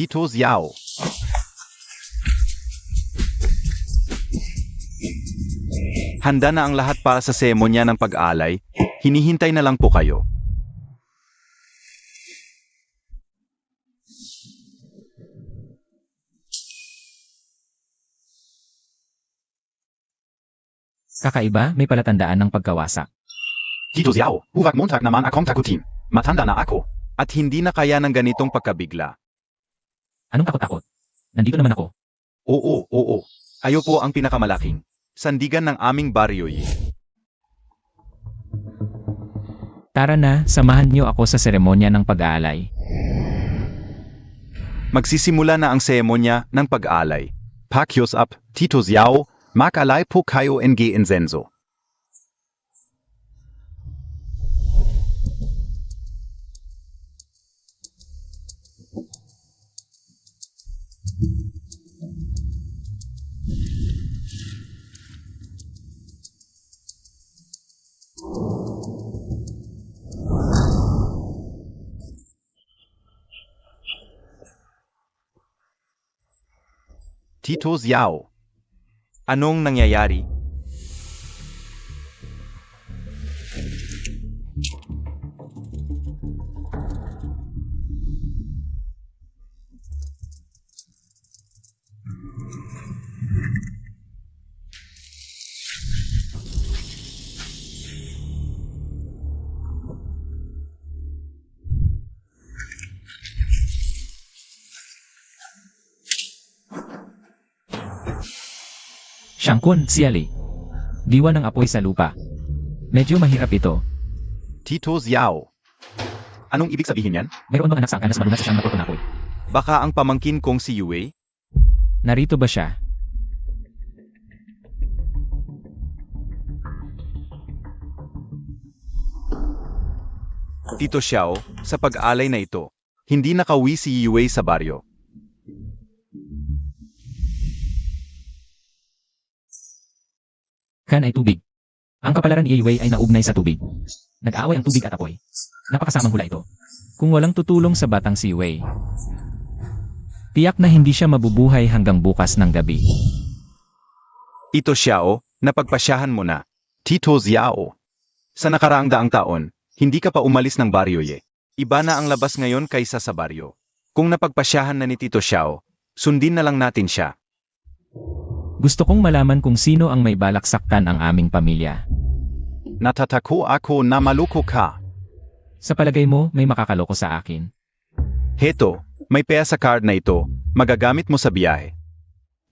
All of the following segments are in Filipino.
Tito Xiao. Handa na ang lahat para sa seremonya ng pag-alay. Hinihintay na lang po kayo. Kakaiba, may palatandaan ng pagkawasak. Tito Xiao, huwag Montag naman akong takutin. Matanda na ako. At hindi na kaya ng ganitong pagkabigla. Anong takot-takot? Nandito naman ako. Oo. Ayo po ang pinakamalaking sandigan ng aming baryo. Tara na, samahan niyo ako sa seremonya ng pag-aalay. Magsisimula na ang seremonya ng pag-alay. Pakyos up, Tito Xiao, mag-alay po kayo ng insenso. Tito Xiao, anong nangyayari? Shangkun, Siali. Diwa ng apoy sa lupa. Medyo mahirap ito. Tito Xiao, Anong ibig sabihin yan? Mayroon bang anak sa angkan na madulas sa siyang natutunakoy? baka ang pamangkin kong si Yue? Narito ba siya? Tito Xiao, sa pag-alay na ito, hindi nakauwi si Yue sa baryo. Kan ay tubig. Ang kapalaran ni Yue ay naugnay sa tubig. Nag-aaway ang tubig at apoy. Napakasamang hula ito. Kung walang tutulong sa batang si Yue, tiyak na hindi siya mabubuhay hanggang bukas ng gabi. Tito Xiao, napagpasyahan mo na. Tito Xiao, sa nakaraang daang taon, hindi ka pa umalis ng baryo Iba na ang labas ngayon kaysa sa baryo. Kung napagpasyahan na ni Tito Xiao, sundin na lang natin siya. Gusto kong malaman kung sino ang may balak saktan ang aming pamilya. Natatako ako na maloko ka. Sa palagay mo, may makakaloko sa akin. Heto, may pea sa card na ito, magagamit mo sa biyahe.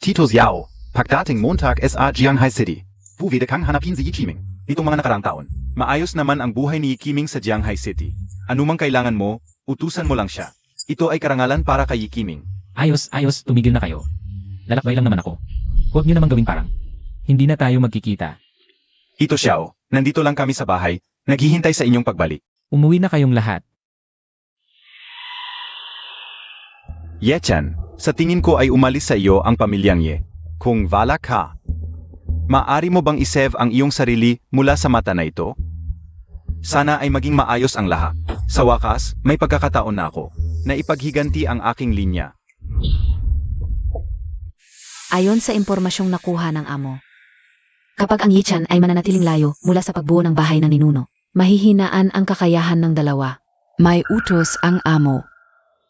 Tito Xiao, pagdating Montag sa Jianghai City. Pwede kang hanapin si Yiqiming. Itong mga nakarang taon. Maayos naman ang buhay ni Yikiming sa Jianghai City. Anumang kailangan mo, utusan mo lang siya. Ito ay karangalan para kay Yikiming. Ayos, tumigil na kayo. Lalakbay lang naman ako. Huwag niyo namang gawing parang hindi na tayo magkikita. Tito Xiao, nandito lang kami sa bahay, naghihintay sa inyong pagbalik. Umuwi na kayong lahat. Yechan, sa tingin ko ay umalis sa iyo ang pamilyang Ye. Kung wala ka, maari mo bang isave ang iyong sarili mula sa mata na ito? Sana ay maging maayos ang lahat. Sa wakas, may pagkakataon na ako na ipaghiganti ang aking linya. Ayon sa impormasyong nakuha ng amo, kapag ang Yichan ay mananatiling layo mula sa pagbuo ng bahay ng ninuno, mahihinaan ang kakayahan ng dalawa. May utos ang amo.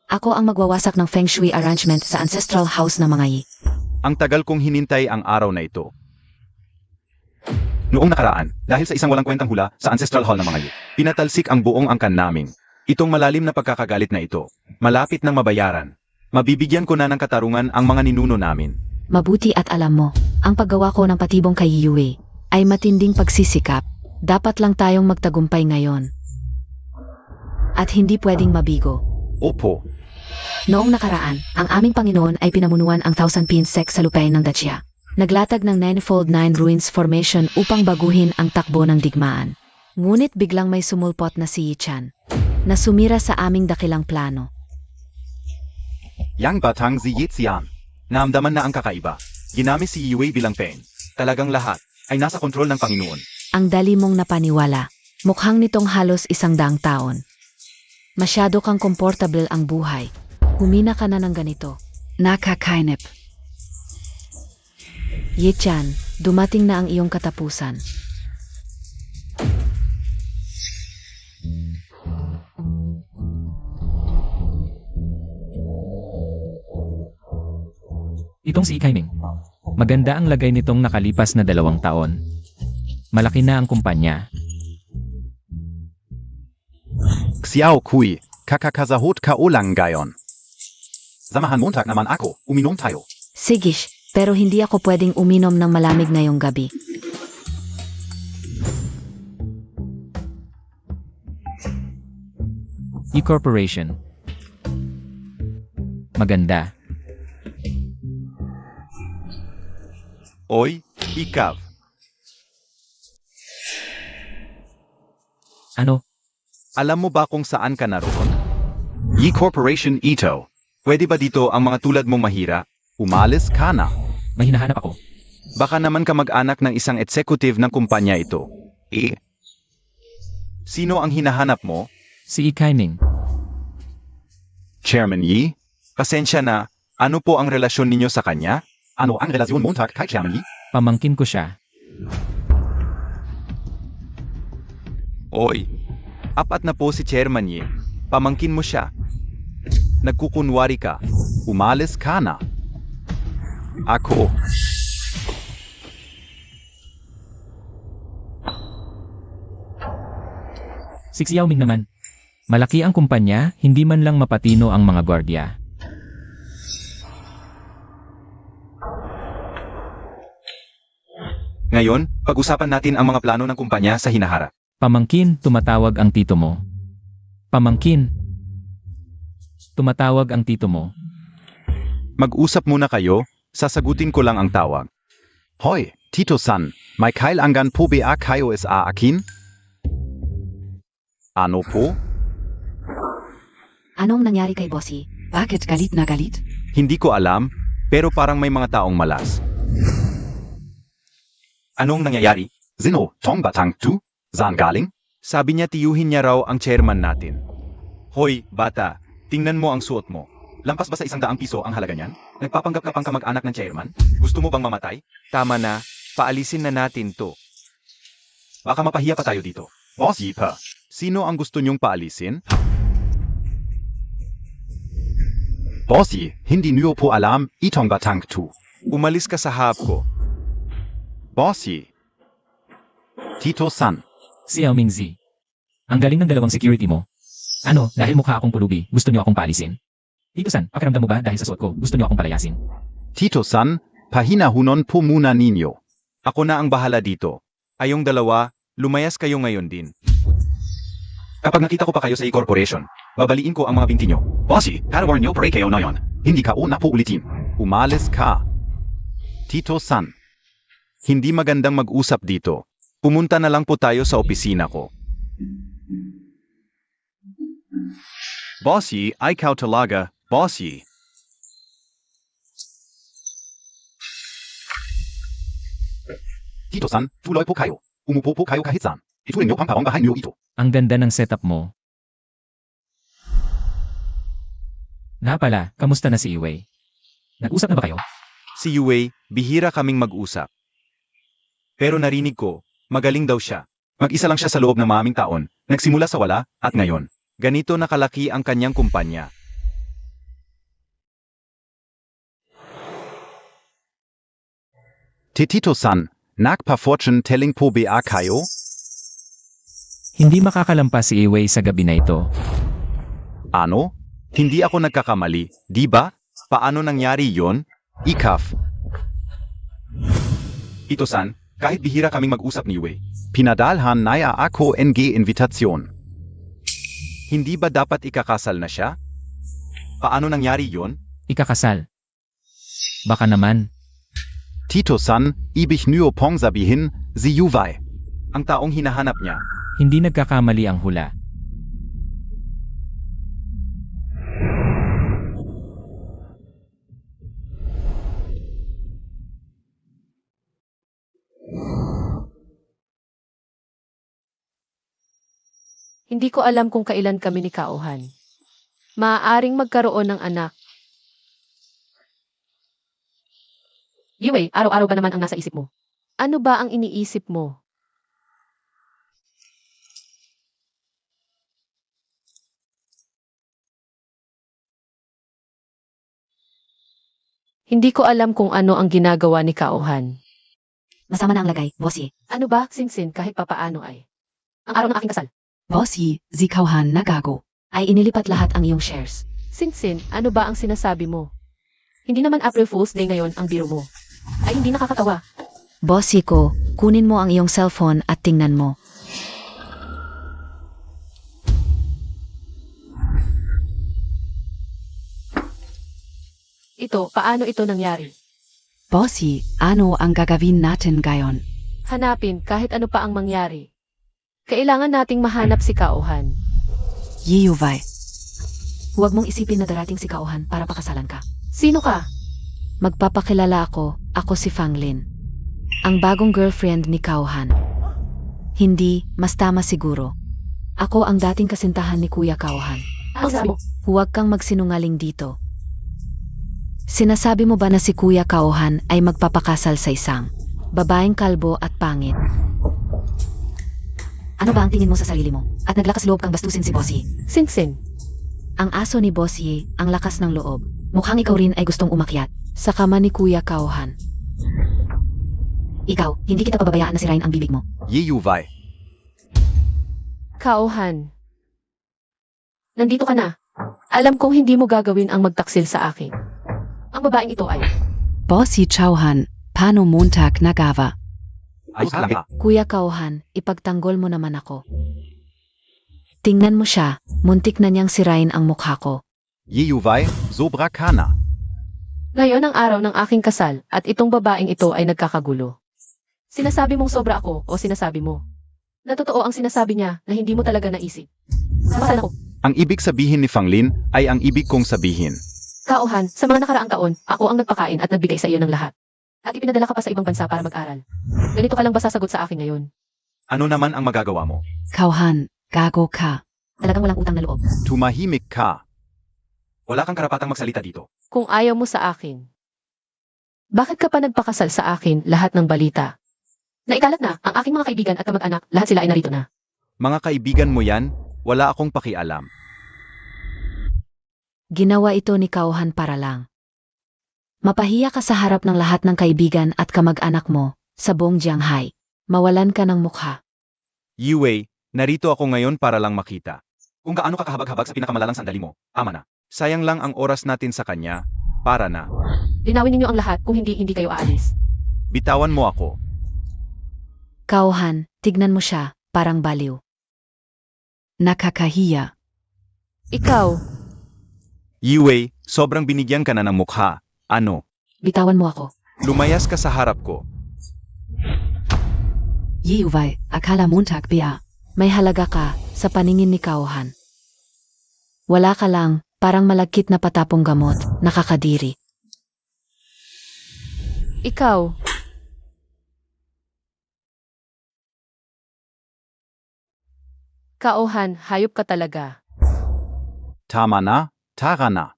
Ako ang magwawasak ng Feng Shui arrangement sa ancestral house ng mga Yi. Ang tagal kong hinintay ang araw na ito. Noong nakaraan, dahil sa isang walang kwentang hula sa Ancestral Hall ng mga Yi, Pinatalsik ang buong angkan namin. Itong malalim na pagkakagalit na ito, malapit ng mabayaran. Mabibigyan ko na ng katarungan ang mga ninuno namin. Mabuti at alam mo, ang paggawa ko ng patibong kay Yue ay matinding pagsisikap. Dapat lang tayong magtagumpay ngayon. At hindi pwedeng mabigo. Opo, Noong nakaraan, ang aming Panginoon ay pinamunuan ang Thousand Pin Sect sa lupain ng Dacia. Naglatag ng Ninefold Nine Ruins Formation upang baguhin ang takbo ng digmaan. Ngunit biglang may sumulpot na si Yichan, na sumira sa aming dakilang plano. Yang batang si Yixian. naamdaman na ang kakaiba. Ginamit si Yue bilang pen. Talagang lahat ay nasa kontrol ng Panginoon. Ang dali mong napaniwala. Mukhang nitong halos 100 taon. Masyado kang komportable ang buhay. Humina ka na ng ganito. Nakakainip. Ye-chan, dumating na ang iyong katapusan. Itong si Ikaiming. Maganda ang lagay nitong nakalipas na 2 taon. Malaki na ang kumpanya. Xiao Kui, kakakazahot ka ulang gayon. Samahan Montag naman ako, uminom tayo. Sigish, pero hindi ako pwedeng uminom ng malamig ngayong gabi. E-Corporation. Maganda. Oy, ikaw. Ano? Alam mo ba kung saan ka naroon? Yi Corporation Ito. Pwede ba dito ang mga tulad mong mahira? Umalis ka na. May hinahanap ako. Baka naman ka mag-anak ng isang executive ng kumpanya ito. Eh? Sino ang hinahanap mo? Si Ikaiming. Chairman Yi. Pasensya na, ano po ang relasyon ninyo sa kanya? Ano ang relasyon Montag kay Chairman Yi? Pamangkin ko siya. Oy, apat na po si Chairman Yi. Pamangkin mo siya. Nagkukunwari ka. Umalis ka na. Ako. Si Xiao Ming naman. Malaki ang kumpanya, hindi man lang mapatino ang mga gwardiya. Ngayon, pag-usapan natin ang mga plano ng kumpanya sa hinaharap. Pamangkin, tumatawag ang tito mo. Pamangkin. Tumatawag ang tito mo. Mag-usap muna kayo, sasagutin ko lang ang tawag. Hoy, Tito-san, may kailangan po ba kayo sa akin? Ano po? Anong nangyari kay Bossy? Bakit galit na galit? Hindi ko alam, pero parang may mga taong malas. Anong nangyayari? Sino, tong batang tu? Saan galing? Sabi niya tiyuhin niya raw ang chairman natin. Hoy, bata, tingnan mo ang suot mo. Lampas ba sa 100 piso ang halaga niyan? Nagpapanggap ka pang kamag-anak ng chairman? Gusto mo bang mamatay? Tama na, paalisin na natin to. Baka mapahiya pa tayo dito. Boss Yi pa. Sino ang gusto niyong paalisin? Boss Yi, hindi niyo po alam, itong batang tu. Umalis ka sa hap ko. Boss Yi. Tito-san. Xiao Ming Z. Ang galing ng 2 security mo. Ano, dahil mukha akong pulubi, gusto niyo akong paalisin? Tito-san, pakiramdam mo ba dahil sa suot ko, gusto niyo akong palayasin? Tito-san, pahinahunon po muna ninyo. Ako na ang bahala dito. Ayong dalawa, lumayas kayo ngayon din. Kapag nakita ko pa kayo sa e-corporation, babaliin ko ang mga binti nyo. Boss Yi, harawan nyo pre kayo na yon. Hindi ka una po ulitin. Umalis ka. Tito-san. Hindi magandang mag-usap dito. Pumunta na lang po tayo sa opisina ko. Boss Yi, ikaw talaga, Boss Yi. Tito-san, tuloy po kayo. Umupo po kayo kahit saan. Ituloy nyo ang parang bahay nyo ito. Ang ganda ng setup mo. Nga pala, kamusta na si Iwei? Nag-usap na ba kayo? Si Yue, bihira kaming mag-usap. Pero narinig ko, magaling daw siya. Mag-isa lang siya sa loob ng maraming taon. Nagsimula sa wala, at ngayon. Ganito nakalaki ang kanyang kumpanya. Tito-san, nakpa-fortune telling po ba kayo? Hindi makakalampas si Iwei sa gabi na ito. Ano? Hindi ako nagkakamali, di ba? Paano nangyari yon? Ikaf. Ito-san, kahit bihira kaming mag-usap ni Yue, Pinadalhan naya ako NG invitasyon. hindi ba dapat ikakasal na siya? Paano nangyari yon? Ikakasal. Baka naman, Tito-san, ibig niyo pong sabihin, si Yuwei. Ang taong hinahanap niya, hindi nagkakamali ang hula. Hindi ko alam kung kailan kami ni Kauhan. Maaaring magkaroon ng anak. Yue, araw-araw ba naman ang nasa isip mo? Ano ba ang iniisip mo? Hindi ko alam kung ano ang ginagawa ni Kauhan. Masama na ang lagay, Bossy. Ano ba, Sinsin, kahit papaano ay? Ang araw ng aking kasal. Bossy, si Kauhan nagago. Ay inilipat lahat ang iyong shares. Sinsin, ano ba ang sinasabi mo? Hindi naman April Fool's Day ngayon ang biro mo. Ay hindi nakakatawa. Bossy ko, kunin mo ang iyong cellphone at tingnan mo. Ito, paano ito nangyari? Bossy, ano ang gagawin natin ngayon? Hanapin kahit ano pa ang mangyari. Kailangan nating mahanap si Kauhan. Yeyuvay. Huwag mong isipin na darating si Kauhan para pakasalan ka. Sino ka? Magpapakilala ako si Fanglin. Ang bagong girlfriend ni Kauhan. Hindi, mas tama siguro. Ako ang dating kasintahan ni Kuya Kauhan. Ano sabi mo? Huwag kang magsinungaling dito. Sinasabi mo ba na si Kuya Kauhan ay magpapakasal sa isang babaeng kalbo at pangit? Ano ba ang tingin mo sa sarili mo? At naglakas loob kang bastusin si Bossy. Sinsin. Ang aso ni Bossy, ang lakas ng loob. Mukhang ikaw rin ay gustong umakyat sa kama ni Kuya Kauhan. Ikaw, hindi kita pababayaan na sirain ang bibig mo. Yeyuvay. Kauhan. Nandito ka na. Alam kong hindi mo gagawin ang magtaksil sa akin. Ang babaeng ito ay... Bossy Chauhan, paano Montag nagawa? Ayos lang ha. Kuya Kauhan, ipagtanggol mo naman ako. Tingnan mo siya, muntik na niyang sirain ang mukha ko. Yeyuvay, sobra kana. Ngayon ang araw ng aking kasal at itong babaeng ito ay nagkakagulo. Sinasabi mong sobra ako o sinasabi mo? Na totoo ang sinasabi niya na hindi mo talaga naisip. Masana ko. Ang ibig sabihin ni Fanglin ay ang ibig kong sabihin. Kauhan, sa mga nakaraang taon, ako ang nagpakain at nagbigay sa iyo ng lahat. At ipinadala ka pa sa ibang bansa para mag-aral. Ganito ka lang ba sasagot sa akin ngayon? Ano naman ang magagawa mo? Kauhan, gago ka. Talagang walang utang na loob. Tumahimik ka. Wala kang karapatang magsalita dito. Kung ayaw mo sa akin, bakit ka pa nagpakasal sa akin lahat ng balita? Naikalat na, ang aking mga kaibigan at kamag-anak, lahat sila ay narito na. Mga kaibigan mo yan, wala akong pakialam. Ginawa ito ni Kauhan para lang. Mapahiya ka sa harap ng lahat ng kaibigan at kamag-anak mo sa buong Jianghay. Mawalan ka ng mukha. Yue, narito ako ngayon para lang makita. Kung gaano ka kahabag-habag sa pinakamalalang sandali mo, ama na. Sayang lang ang oras natin sa kanya. Para na. Linawin ninyo ang lahat kung hindi kayo aalis. Bitawan mo ako. Kauhan, tignan mo siya, parang baliw. Nakakahiya. Ikaw, Yue, sobrang binigyan ka na ng mukha. Ano? Bitawan mo ako. Lumayas ka sa harap ko. Yeyuvay, akala Montag bia. May halaga ka sa paningin ni Kauhan. Wala ka lang, parang malagkit na patapong gamot, nakakadiri. ikaw. Kauhan, hayop ka talaga. Tama na, tara na.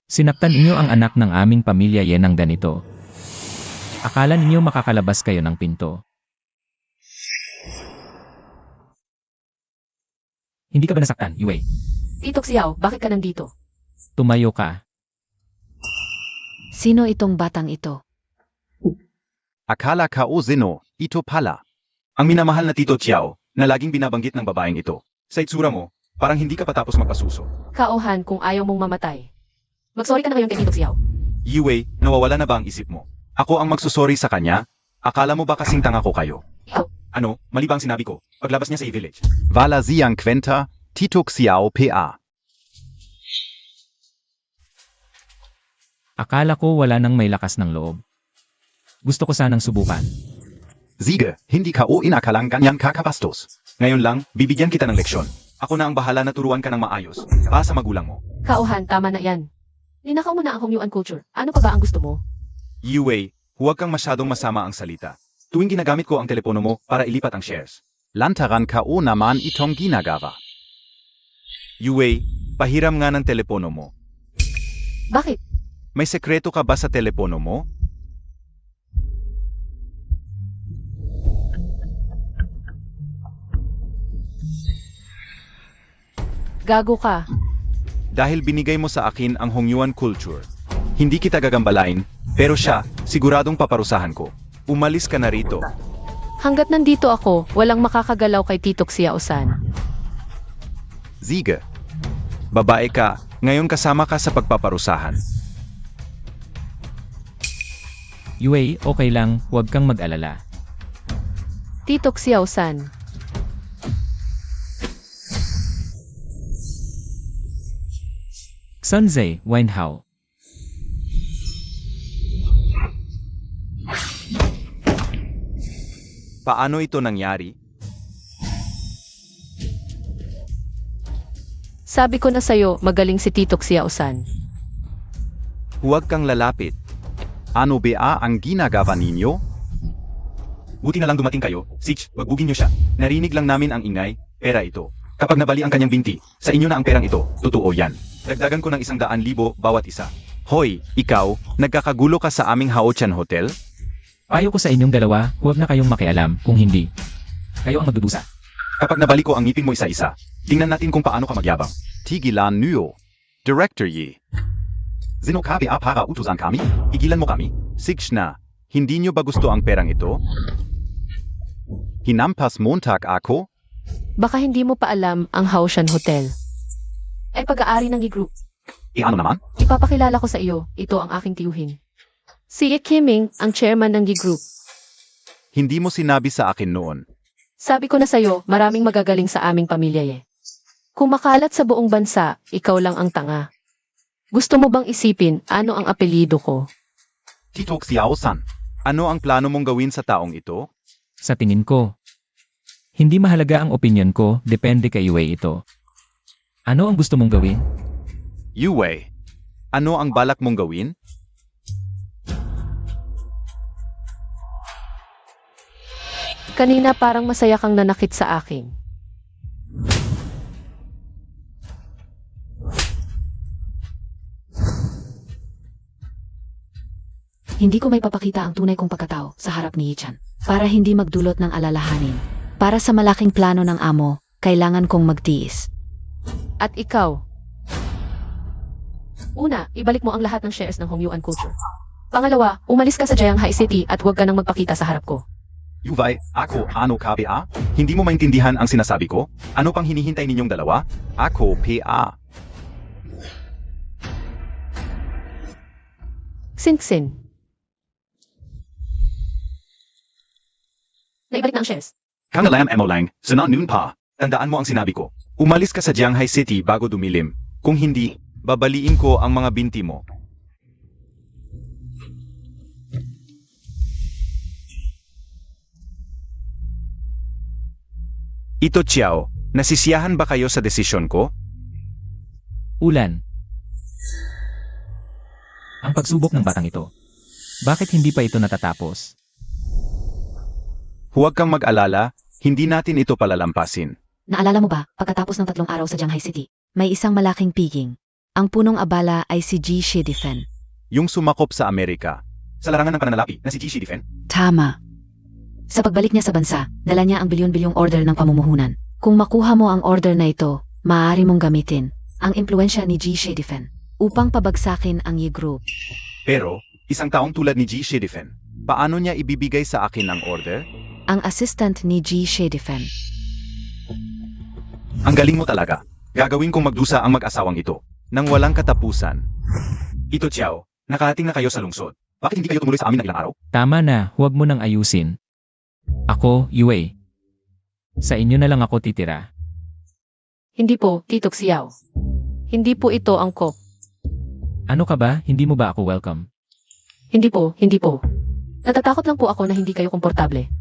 Sinaktan inyo ang anak ng aming pamilya yen ng ganito. Akala ninyo makakalabas kayo ng pinto. Hindi ka ba nasaktan, Yue? Tito Xiao, bakit ka nandito? Tumayo ka. Sino itong batang ito? Akala ka o zino, ito pala. Ang minamahal na Tito Chiao, na laging binabanggit ng babaeng ito. Sa itsura mo, parang hindi ka patapos magpasuso. Kauhan, kung ayaw mong mamatay. Magsorry ka na ngayon kay Tito Xiao. Yue, nawawala na ba ang isip mo? Ako ang magsusorry sa kanya? Akala mo ba kasing tanga ko kayo? Ikaw. Ano, mali ba ang sinabi ko? Paglabas niya sa village. Vala Ziyang Kwenta, Tito Xiao PA. Akala ko wala nang may lakas ng loob. Gusto ko sanang subukan. Sige, hindi ka o inakalang ganyang kakabastos. Ngayon lang, bibigyan kita ng leksyon. Ako na ang bahala na turuan ka ng maayos, para sa magulang mo. Kauhan, tama na yan. Ninakaw mo na ang Hongyuan culture. Ano pa ba ang gusto mo? Yue, huwag kang masyadong masama ang salita. Tuwing ginagamit ko ang telepono mo para ilipat ang shares. Lantaran ka o naman itong ginagawa. Yue, Pahiram nga ng telepono mo. Bakit? May sekreto ka ba sa telepono mo? Gago ka. Dahil binigay mo sa akin ang Hongyuan culture. Hindi kita gagambalain, pero siya, siguradong paparusahan ko. Umalis ka na rito. Hanggat nandito ako, walang makakagalaw kay Titok Xiaosan. Ziga. Babae ka, ngayon kasama ka sa pagpaparusahan. Yue, okay lang, huwag kang mag-alala. Titok Xiaosan. Sunze, Winehao. Paano ito nangyari? Sabi ko na sa'yo, magaling si Titok Xiaosan. Huwag kang lalapit. Ano ba ang ginagawa ninyo? Buti na lang dumating kayo. Sich, wagbugin niyo siya. Narinig lang namin ang ingay, pera ito. Kapag nabali ang kanyang binti, sa inyo na ang perang ito. Totoo yan. Dagdagan ko ng 100,000 bawat isa. Hoy, ikaw, nagkakagulo ka sa aming Haochan Hotel? Payo ko sa inyong dalawa, huwag na kayong makialam, kung hindi. Kayo ang magdudusa. Kapag nabalik ko ang ngipin mo isa-isa, tingnan natin kung paano ka magyabang. Tigilan niyo. Director Yi. Zinokabi para utusan kami? Igilan mo kami? Sich na. Hindi niyo ba gusto ang perang ito? Hinampas Montag ako? Baka hindi mo pa alam ang Haoshan Hotel. Ay pag-aari ng G-Group. Ano naman? Ipapakilala ko sa iyo, ito ang aking tiyuhin. Si Ye Kiming, ang chairman ng G-Group. Hindi mo sinabi sa akin noon. Sabi ko na sa'yo, maraming magagaling sa aming pamilya eh. Kung makalat sa buong bansa, ikaw lang ang tanga. Gusto mo bang isipin ano ang apelyido ko? Titok Xiaosan. Ano ang plano mong gawin sa taong ito? Sa tingin ko. Hindi mahalaga ang opinion ko, depende kay Yue ito. Ano ang gusto mong gawin? Yue. Ano ang balak mong gawin? Kanina parang masaya kang nanakit sa akin. Hindi ko may papakita ang tunay kong pagkatao sa harap ni Yichan para hindi magdulot ng alalahanin. Para sa malaking plano ng amo, kailangan kong magtiis. At ikaw? Una, ibalik mo ang lahat ng shares ng Hongyuan Culture. Pangalawa, umalis ka sa Jianghai City at huwag ka nang magpakita sa harap ko. Yuvay, ako ano ka ba? Hindi mo maintindihan ang sinasabi ko? Ano pang hinihintay ninyong dalawa? Ako, PA. Sinsin. Naibalik na ang shares. Kangalam mo lang, sana noon pa. Tandaan mo ang sinabi ko. Umalis ka sa Jianghai City bago dumilim. Kung hindi, babaliin ko ang mga binti mo. Ito Chiao, nasisiyahan ba kayo sa desisyon ko? Ulan. Ang pagsubok ng batang ito. Bakit hindi pa ito natatapos? Huwag kang mag-alala, hindi natin ito palalampasin. Naalala mo ba, pagkatapos ng 3 araw sa Jianghai City, may isang malaking piging. Ang punong abala ay si Ji Shidifen. Yung sumakop sa Amerika. Sa larangan ng pananalapi na si Ji Shidifen, Tama. Sa pagbalik niya sa bansa, dala niya ang bilyon-bilyong order ng pamumuhunan. Kung makuha mo ang order na ito, maaari mong gamitin ang impluensya ni Ji Shidifen upang pabagsakin ang Yi-Group. pero isang taong tulad ni Ji Shidifen. Paano niya ibibigay sa akin ang order? Ang assistant ni Ji Shidifen. Ang galing mo talaga. Gagawin kong magdusa ang mag-asawang ito. Nang walang katapusan. Ito Chiao, nakarating na kayo sa lungsod. Bakit hindi kayo tumuloy sa amin ng ilang araw? Tama na, huwag mo nang ayusin. Ako, Yue. Sa inyo na lang ako titira. Hindi po, Titok Xiao. Hindi po ito ang kop. Ano ka ba, hindi mo ba ako welcome? Hindi po, hindi po. Natatakot lang po ako na hindi kayo komportable.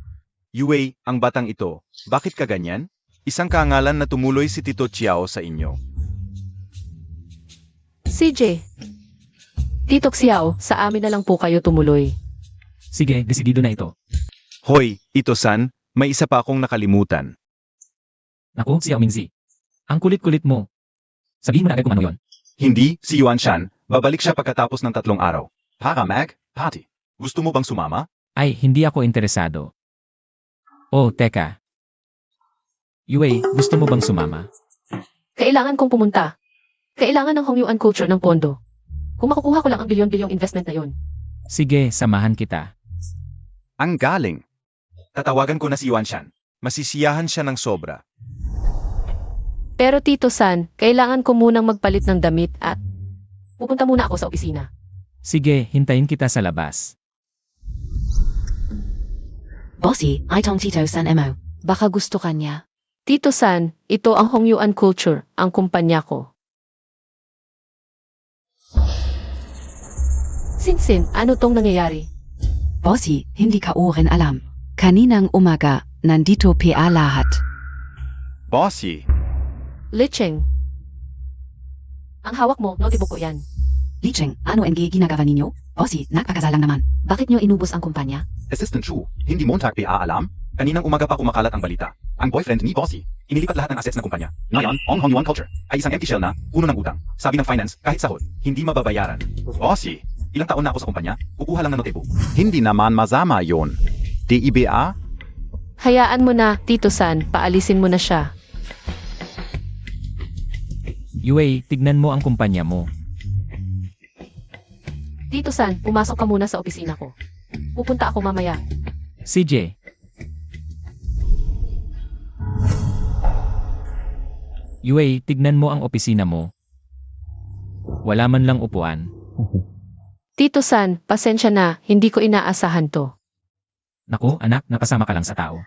Yue, ang batang ito, bakit ka ganyan? Isang kangalan na tumuloy si Tito Chiao sa inyo. CJ. Titok Xiao, sa amin na lang po kayo tumuloy. Sige, desidido na ito. Hoy, Ito-san, may isa pa akong nakalimutan. Ako, si Xiaomingzi. Ang kulit-kulit mo. Sabihin mo na agad kung ano yon. Hindi, si Yuan Shan, babalik siya pagkatapos ng 3 araw. Para party. Gusto mo bang sumama? Ay, hindi ako interesado. Oh, teka. Yue, gusto mo bang sumama? Kailangan kong pumunta. Kailangan ng Hongyuan culture ng pondo. Kung makukuha ko lang ang bilyon-bilyong investment na yon. Sige, samahan kita. Ang galing. Tatawagan ko na si Yuan Shan. Masisiyahan siya ng sobra. Pero Tito San, kailangan ko munang magpalit ng damit at pupunta muna ako sa opisina. Sige, hintayin kita sa labas. Bossy, itong Tito San mo. Baka gusto ka niya. Tito San, ito ang Hongyuan culture, ang kumpanya ko. Sinsin, ano tong nangyayari? Bossy, hindi ka rin alam. Kaninang umaga, nandito pa lahat. Bossy, Licheng. Ang hawak mo, notebook ko yan. Licheng, ano ang ginagawa ninyo? Bossy, nakakasalang naman. Bakit niyo inubos ang kumpanya? Assistant Chu, hindi Montag pa alam? Kaninang umaga pa kumakalat ang balita. Ang boyfriend ni Bossy, inilipat lahat ng assets ng kumpanya. Ngayon, ang Hongyuan culture ay isang empty shell na puno ng utang. Sabi ng finance, kahit sahod, hindi mababayaran. bossy, Ilang taon na ako sa kumpanya, kukuha lang ng notebook. hindi naman masama yon. DIBA? Hayaan mo na, Tito San, paalisin mo na siya. Yue, tignan mo ang kumpanya mo. Tito San, pumasok ka muna sa opisina ko. Pupunta ako mamaya. CJ. Yue, tignan mo ang opisina mo. Wala man lang upuan. Tito San, pasensya na, hindi ko inaasahan to. Naku, anak, napasama ka lang sa tao.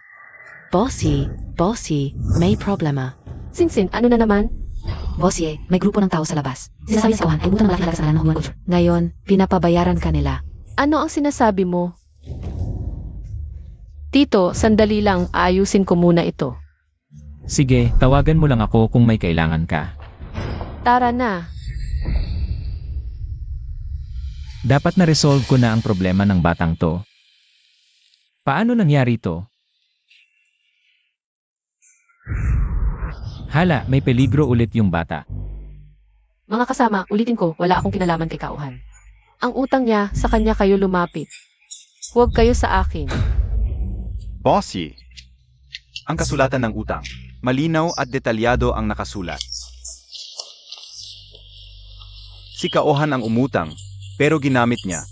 Bossy, may problema. Sinsin, ano na naman? Bossy, may grupo ng tao sa labas. Sinasabi sa ay utang malaki sa ng Hongyuan culture. Ngayon, pinapabayaran ka nila. Ano ang sinasabi mo? Tito, sandali lang, ayusin ko muna ito. Sige, tawagan mo lang ako kung may kailangan ka. Tara na. Dapat na-resolve ko na ang problema ng batang to. Paano nangyari to? Hala, may peligro ulit yung bata. Mga kasama, ulitin ko, wala akong kinalaman kay Kauhan. Ang utang niya, sa kanya kayo lumapit. Huwag kayo sa akin. Bossy, Ang kasulatan ng utang. malinaw at detalyado ang nakasulat. Si Kaohan ang umutang, pero ginamit niya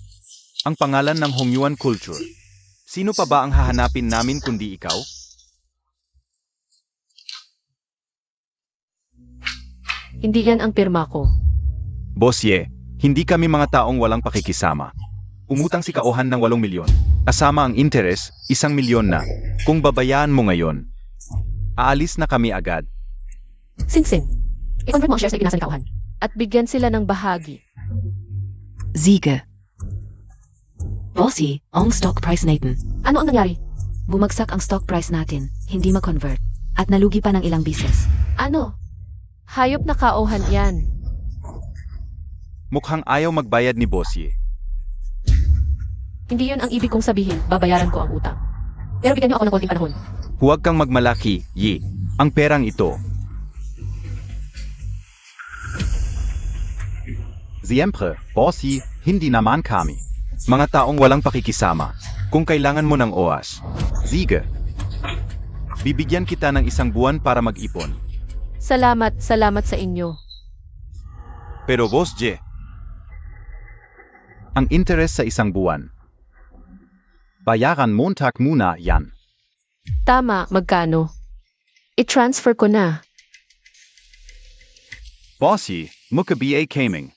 ang pangalan ng Hongyuan culture. Sino pa ba ang hahanapin namin kundi ikaw? Hindi yan ang pirma ko. Bossye, hindi kami mga taong walang pakikisama. Umutang si Kaohan ng 8 milyon. Kasama ang interes, 1 milyon na. Kung babayaan mo ngayon, aalis na kami agad. Sinsin, i-convert mo ang shares na ipinasa ni Kauhan. At bigyan sila ng bahagi. Siege. Bossy, ang stock price natin. Ano ang nangyari? Bumagsak ang stock price natin, hindi ma-convert. At nalugi pa ng ilang bisis. Ano? Hayop na Kauhan yan. Mukhang ayaw magbayad ni Bossye. Hindi yun ang ibig kong sabihin, babayaran ko ang utang. Pero bigyan niyo ako ng konting panahon. Huwag kang magmalaki, Yi. Ang perang ito. Siyempre, Bossy, hindi naman kami. Mga taong walang pakikisama. Kung kailangan mo ng oas, sige. Bibigyan kita ng 1 buwan para mag-ipon. Salamat sa inyo. Pero Boss J, Ang interest sa 1 buwan. Bayaran Montag muna yan. Tama, magkano? I-transfer ko na. Bossy, Mukabe Kaming.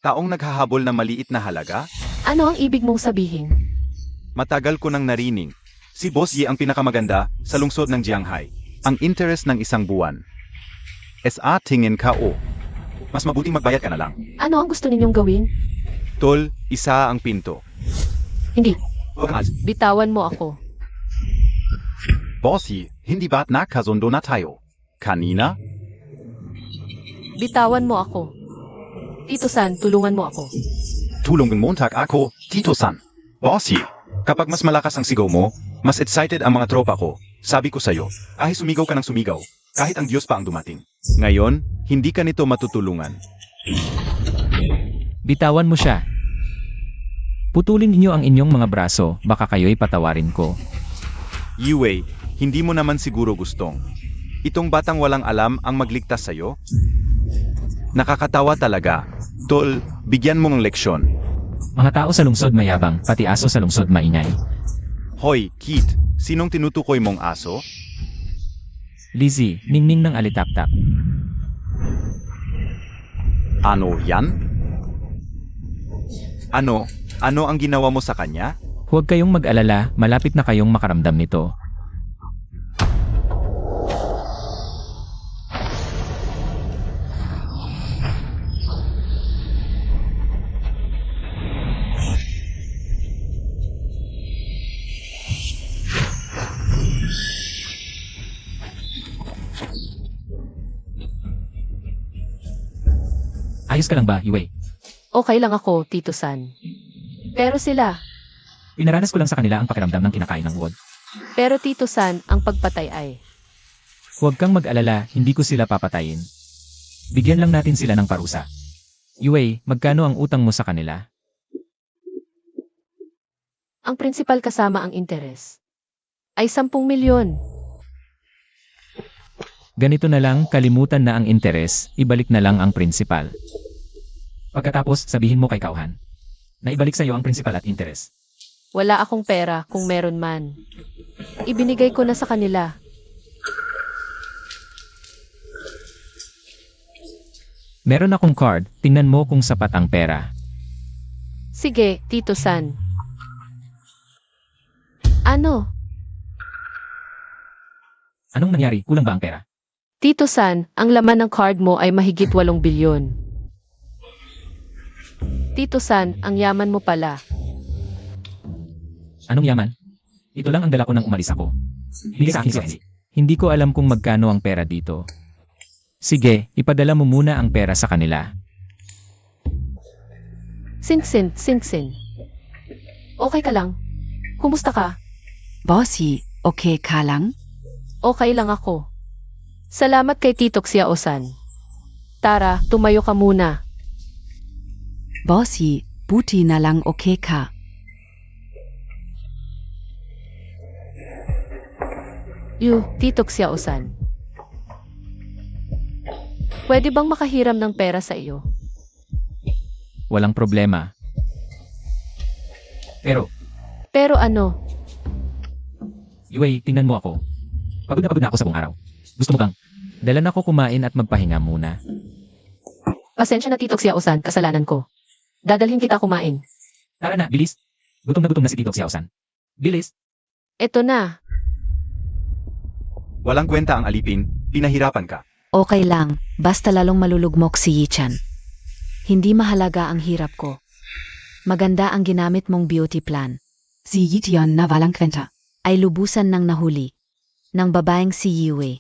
Taong naghahabol na maliit na halaga? Ano ang ibig mong sabihin? Matagal ko nang narining. Si Boss Yi ang pinakamaganda sa lungsod ng Jianghai. Ang interest ng 1 buwan. SA tingin ka o. Mas mabuting magbayad ka na lang. Ano ang gusto ninyong gawin? Tol, isa ang pinto. Hindi, Huwag kang bitawan mo ako. Boss Yi, hindi ba't nakasundo na tayo? Kanina? Bitawan mo ako. Tito San, tulungan mo ako. Tulungan Montag ako, Tito San. Boss Yi, kapag mas malakas ang sigaw mo, mas excited ang mga tropa ko. Sabi ko sa'yo, kahit sumigaw ka ng sumigaw, kahit ang Diyos pa ang dumating. Ngayon, hindi ka nito matutulungan. Bitawan mo siya. Putulin ninyo ang inyong mga braso, baka kayo'y patawarin ko. Yue, hindi mo naman siguro gustong. Itong batang walang alam ang magligtas sa'yo? Nakakatawa talaga. Tol, bigyan mo ng leksyon. Mga tao sa lungsod mayabang, pati aso sa lungsod maingay. Hoy, Kit, sinong tinutukoy mong aso? Lizzie, ningning ng alitaptap. Ano yan? Ano ang ginawa mo sa kanya? Huwag kayong mag-alala, malapit na kayong makaramdam nito. Ayos ka lang ba, Yue? Okay lang ako, Tito San. Pero sila, Pinaranas ko lang sa kanila ang pakiramdam ng kinakain ng uod. pero Tito San, ang pagpatay ay. Huwag kang mag-alala, hindi ko sila papatayin. Bigyan lang natin sila ng parusa. Yue, magkano ang utang mo sa kanila? Ang prinsipal kasama ang interes ay 10 milyon. Ganito na lang, kalimutan na ang interes, ibalik na lang ang prinsipal. Pagkatapos, sabihin mo kay Kauhan na ibalik sa iyo ang prinsipal at interes. Wala akong pera kung meron man. Ibinigay ko na sa kanila. Meron akong card, tingnan mo kung sapat ang pera. Sige, Tito San. Ano? Anong nangyari? Kulang ba ang pera? Tito San, ang laman ng card mo ay mahigit 8 bilyon. Tito San, ang yaman mo pala. Anong yaman? Ito lang ang dala ko nang umalis ako. Bigay sa akin si Renzi. Hindi ko alam kung magkano ang pera dito. Sige, ipadala mo muna ang pera sa kanila. Sinsin. Okay ka lang? Kumusta ka? Bossy, okay ka lang? Okay lang ako. Salamat kay Tito Xiaosan. Tara, tumayo ka muna. Bossy, buti na lang okay ka. Tito Xiaosan. Pwede bang makahiram ng pera sa iyo? Walang problema. Pero, ano? Yue, tingnan mo ako. Pagod na ako sa buong araw. Gusto mo bang? Dala na ako kumain at magpahinga muna. Pasensya na Tito Xiaosan, kasalanan ko. Dadalhin kita kumain. Tara na, bilis. Gutom na si Tito Xiaosan. Bilis. Eto na. Walang kwenta ang alipin, pinahirapan ka. Okay lang, basta lalong malulugmok si Yichan. Hindi mahalaga ang hirap ko. Maganda ang ginamit mong beauty plan. Si Yition na walang kwenta. Ay lubusan ng nahuli. Ng babaeng si Yue.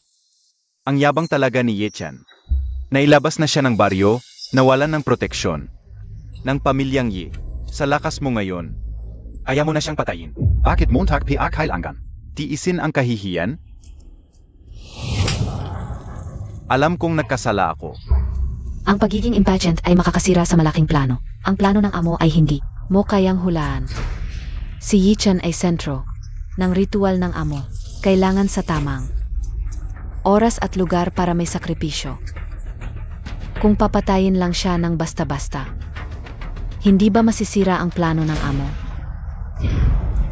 Ang yabang talaga ni Yechan. Nailabas na siya ng baryo, nawalan ng proteksyon. Ng pamilyang Yi. Sa lakas mo ngayon. Ayaw mo na siyang patayin. Bakit Montag pa kailangan? Tiisin ang kahihiyan? Alam kong nagkasala ako. Ang pagiging impatient ay makakasira sa malaking plano. Ang plano ng amo ay hindi mo kayang hulaan. Si Yichan ay sentro ng ritual ng amo. Kailangan sa tamang oras at lugar para may sakripisyo. Kung papatayin lang siya ng basta-basta, hindi ba masisira ang plano ng amo?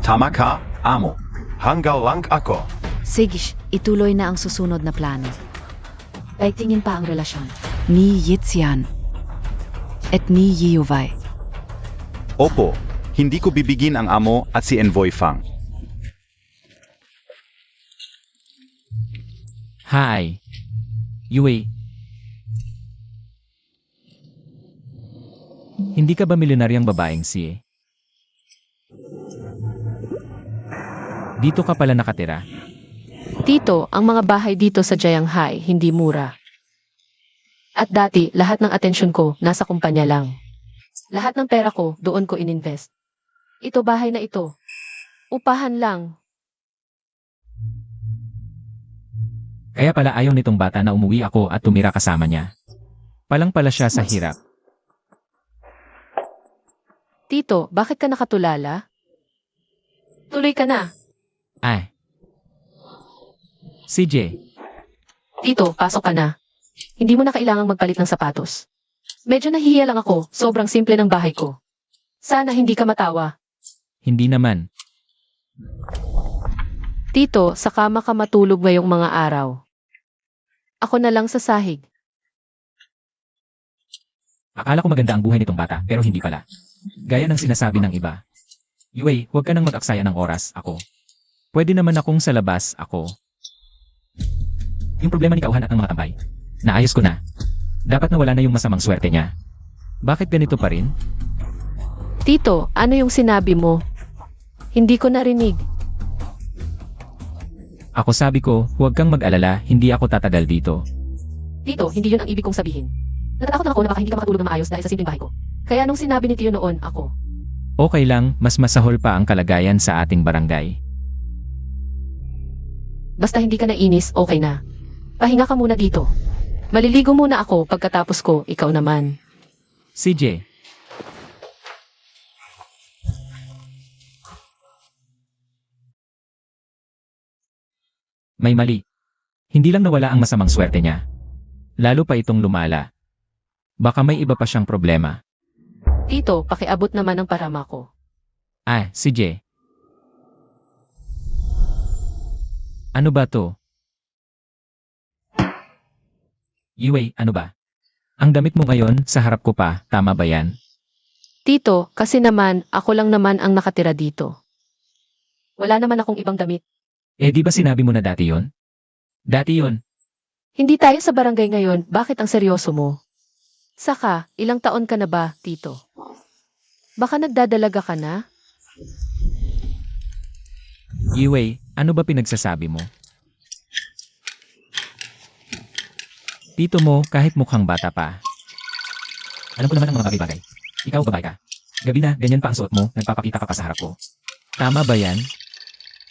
Tama ka, amo. Hanggang lang ako. Sige, ituloy na ang susunod na plano. Paigtingin pa ang relasyon. Ni Yixian. Et ni Yiyuwei. Opo, hindi ko bibigin ang amo at si Envoy Fang. Hi. Yue. Hindi ka ba milyonaryang babaeng si? Dito ka pala nakatira. Tito, ang mga bahay dito sa Jianghai hindi mura. At dati, lahat ng atensyon ko nasa kumpanya lang. Lahat ng pera ko doon ko ininvest. Ito bahay na ito. Upahan lang. Kaya pala ayaw nitong bata na umuwi ako at tumira kasama niya. Palang pala siya sa hirap. Tito, bakit ka nakatulala? Tuloy ka na. Ay. CJ, Tito, pasok ka na. Hindi mo na kailangang magpalit ng sapatos. Medyo nahihiya lang ako, sobrang simple ng bahay ko. Sana hindi ka matawa. hindi naman. Tito, sa kama ka matulog ngayong mga araw. Ako na lang sa sahig. Akala ko maganda ang buhay nitong bata, pero hindi pala. Gaya ng sinasabi ng iba. Yue, huwag ka nang mag-aksaya ng oras, ako. Pwede naman akong sa labas, ako. Yung problema ni Kauhan at ang mga tambay. Naayos ko na. Dapat na wala na yung masamang swerte niya. Bakit ganito pa rin? Tito, ano yung sinabi mo? Hindi ko narinig. Ako sabi ko, huwag kang mag-alala, hindi ako tatagal dito. Tito, hindi yun ang ibig kong sabihin. Natatakot lang ako na baka hindi ka makatulog na maayos dahil sa simpleng bahay ko. Kaya nung sinabi ni Tio noon, ako. Okay lang, mas masahol pa ang kalagayan sa ating barangay. Basta hindi ka nainis, okay na. Pahinga ka muna dito. Maliligo muna ako pagkatapos ko, ikaw naman. CJ. May mali. Hindi lang nawala ang masamang swerte niya. Lalo pa itong lumala. Baka may iba pa siyang problema. Tito, pakiabot naman ang parama ko. Ah, CJ. Ano ba to? Yue, ano ba? Ang damit mo ngayon, sa harap ko pa, tama ba yan? Tito, kasi naman, ako lang naman ang nakatira dito. Wala naman akong ibang damit. Eh di ba sinabi mo na dati yon? Dati yon. Hindi tayo sa barangay ngayon, bakit ang seryoso mo? Saka, ilang taon ka na ba, Tito? Baka nagdadalaga ka na? Yue, ano ba pinagsasabi mo? Tito mo, kahit mukhang bata pa. Alam ko naman ang mga bagay-bagay. Ikaw, babae ka. Gabi na, ganyan pa ang suot mo, nagpapakita ka pa sa harap ko. Tama ba yan?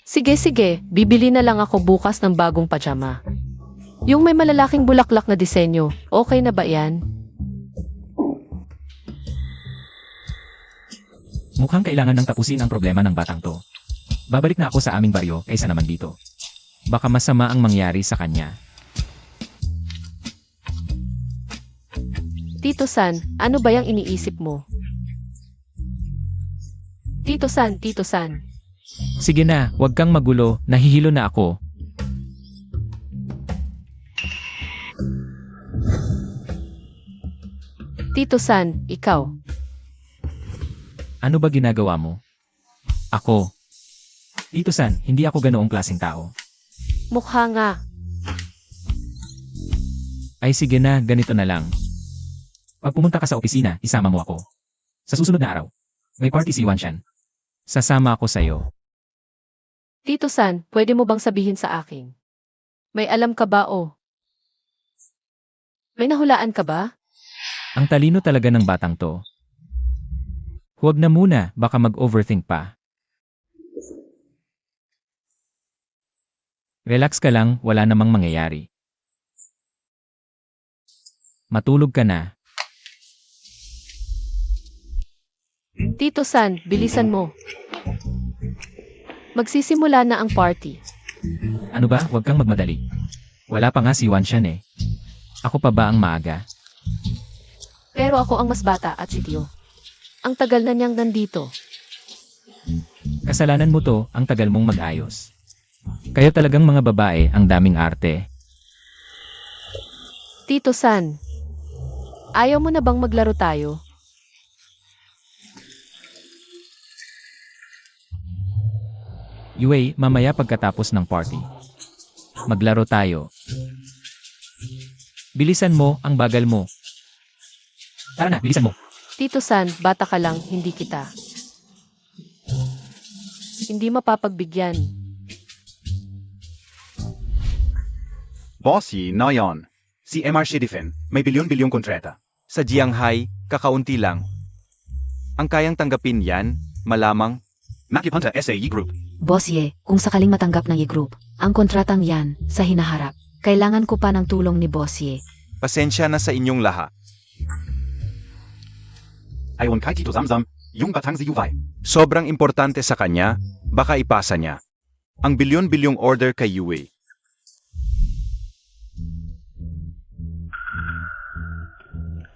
Sige, bibili na lang ako bukas ng bagong pajama. Yung may malalaking bulaklak na disenyo, okay na ba yan? Mukhang kailangan nang tapusin ang problema ng batang to. Babalik na ako sa aming baryo kaysa naman dito. Baka masama ang mangyari sa kanya. Tito San, ano ba yung iniisip mo? Tito San. Sige na, huwag kang magulo, nahihilo na ako. Tito San, ikaw. Ano ba ginagawa mo? Ako. Tito San, hindi ako ganoong klaseng tao. Mukha nga. Ay sige na, ganito na lang. Pag pumunta ka sa opisina, isama mo ako. Sa susunod na araw, may party si Wanshan. Sasama ako sa'yo. Tito San, pwede mo bang sabihin sa akin? May alam ka ba o? May nahulaan ka ba? Ang talino talaga ng batang to. Huwag na muna, baka mag-overthink pa. Relax ka lang, wala namang mangyayari. Matulog ka na. Tito San, bilisan mo. Magsisimula na ang party. Ano ba, huwag kang magmadali. Wala pa nga si Wanshan eh. Ako pa ba ang maaga? Pero ako ang mas bata at si Tio. Ang tagal na niyang nandito. Kasalanan mo to, ang tagal mong mag-ayos. Kayo talagang mga babae, ang daming arte. Tito San, ayaw mo na bang maglaro tayo? Yue, mamaya pagkatapos ng party. Maglaro tayo. Bilisan mo, ang bagal mo. Tara na, bilisan mo. Tito San, bata ka lang, hindi kita. Hindi mapapagbigyan. Bossy, na yon. Si MR Shedifin, may bilyon-bilyong kontrata. Sa Jianghai, kakaunti lang. Ang kayang tanggapin yan, malamang. Makipunta SAE Group. Boss Ye, kung sakaling matanggap ng e-group, ang kontratang yan, sa hinaharap, Kailangan ko pa ng tulong ni Bossy. Pasensya na sa inyong lahat. Ayon kay Tito Zamzam, yung batang si Yuvay. Sobrang importante sa kanya, baka ipasa niya. Ang bilyon-bilyong order kay Yue.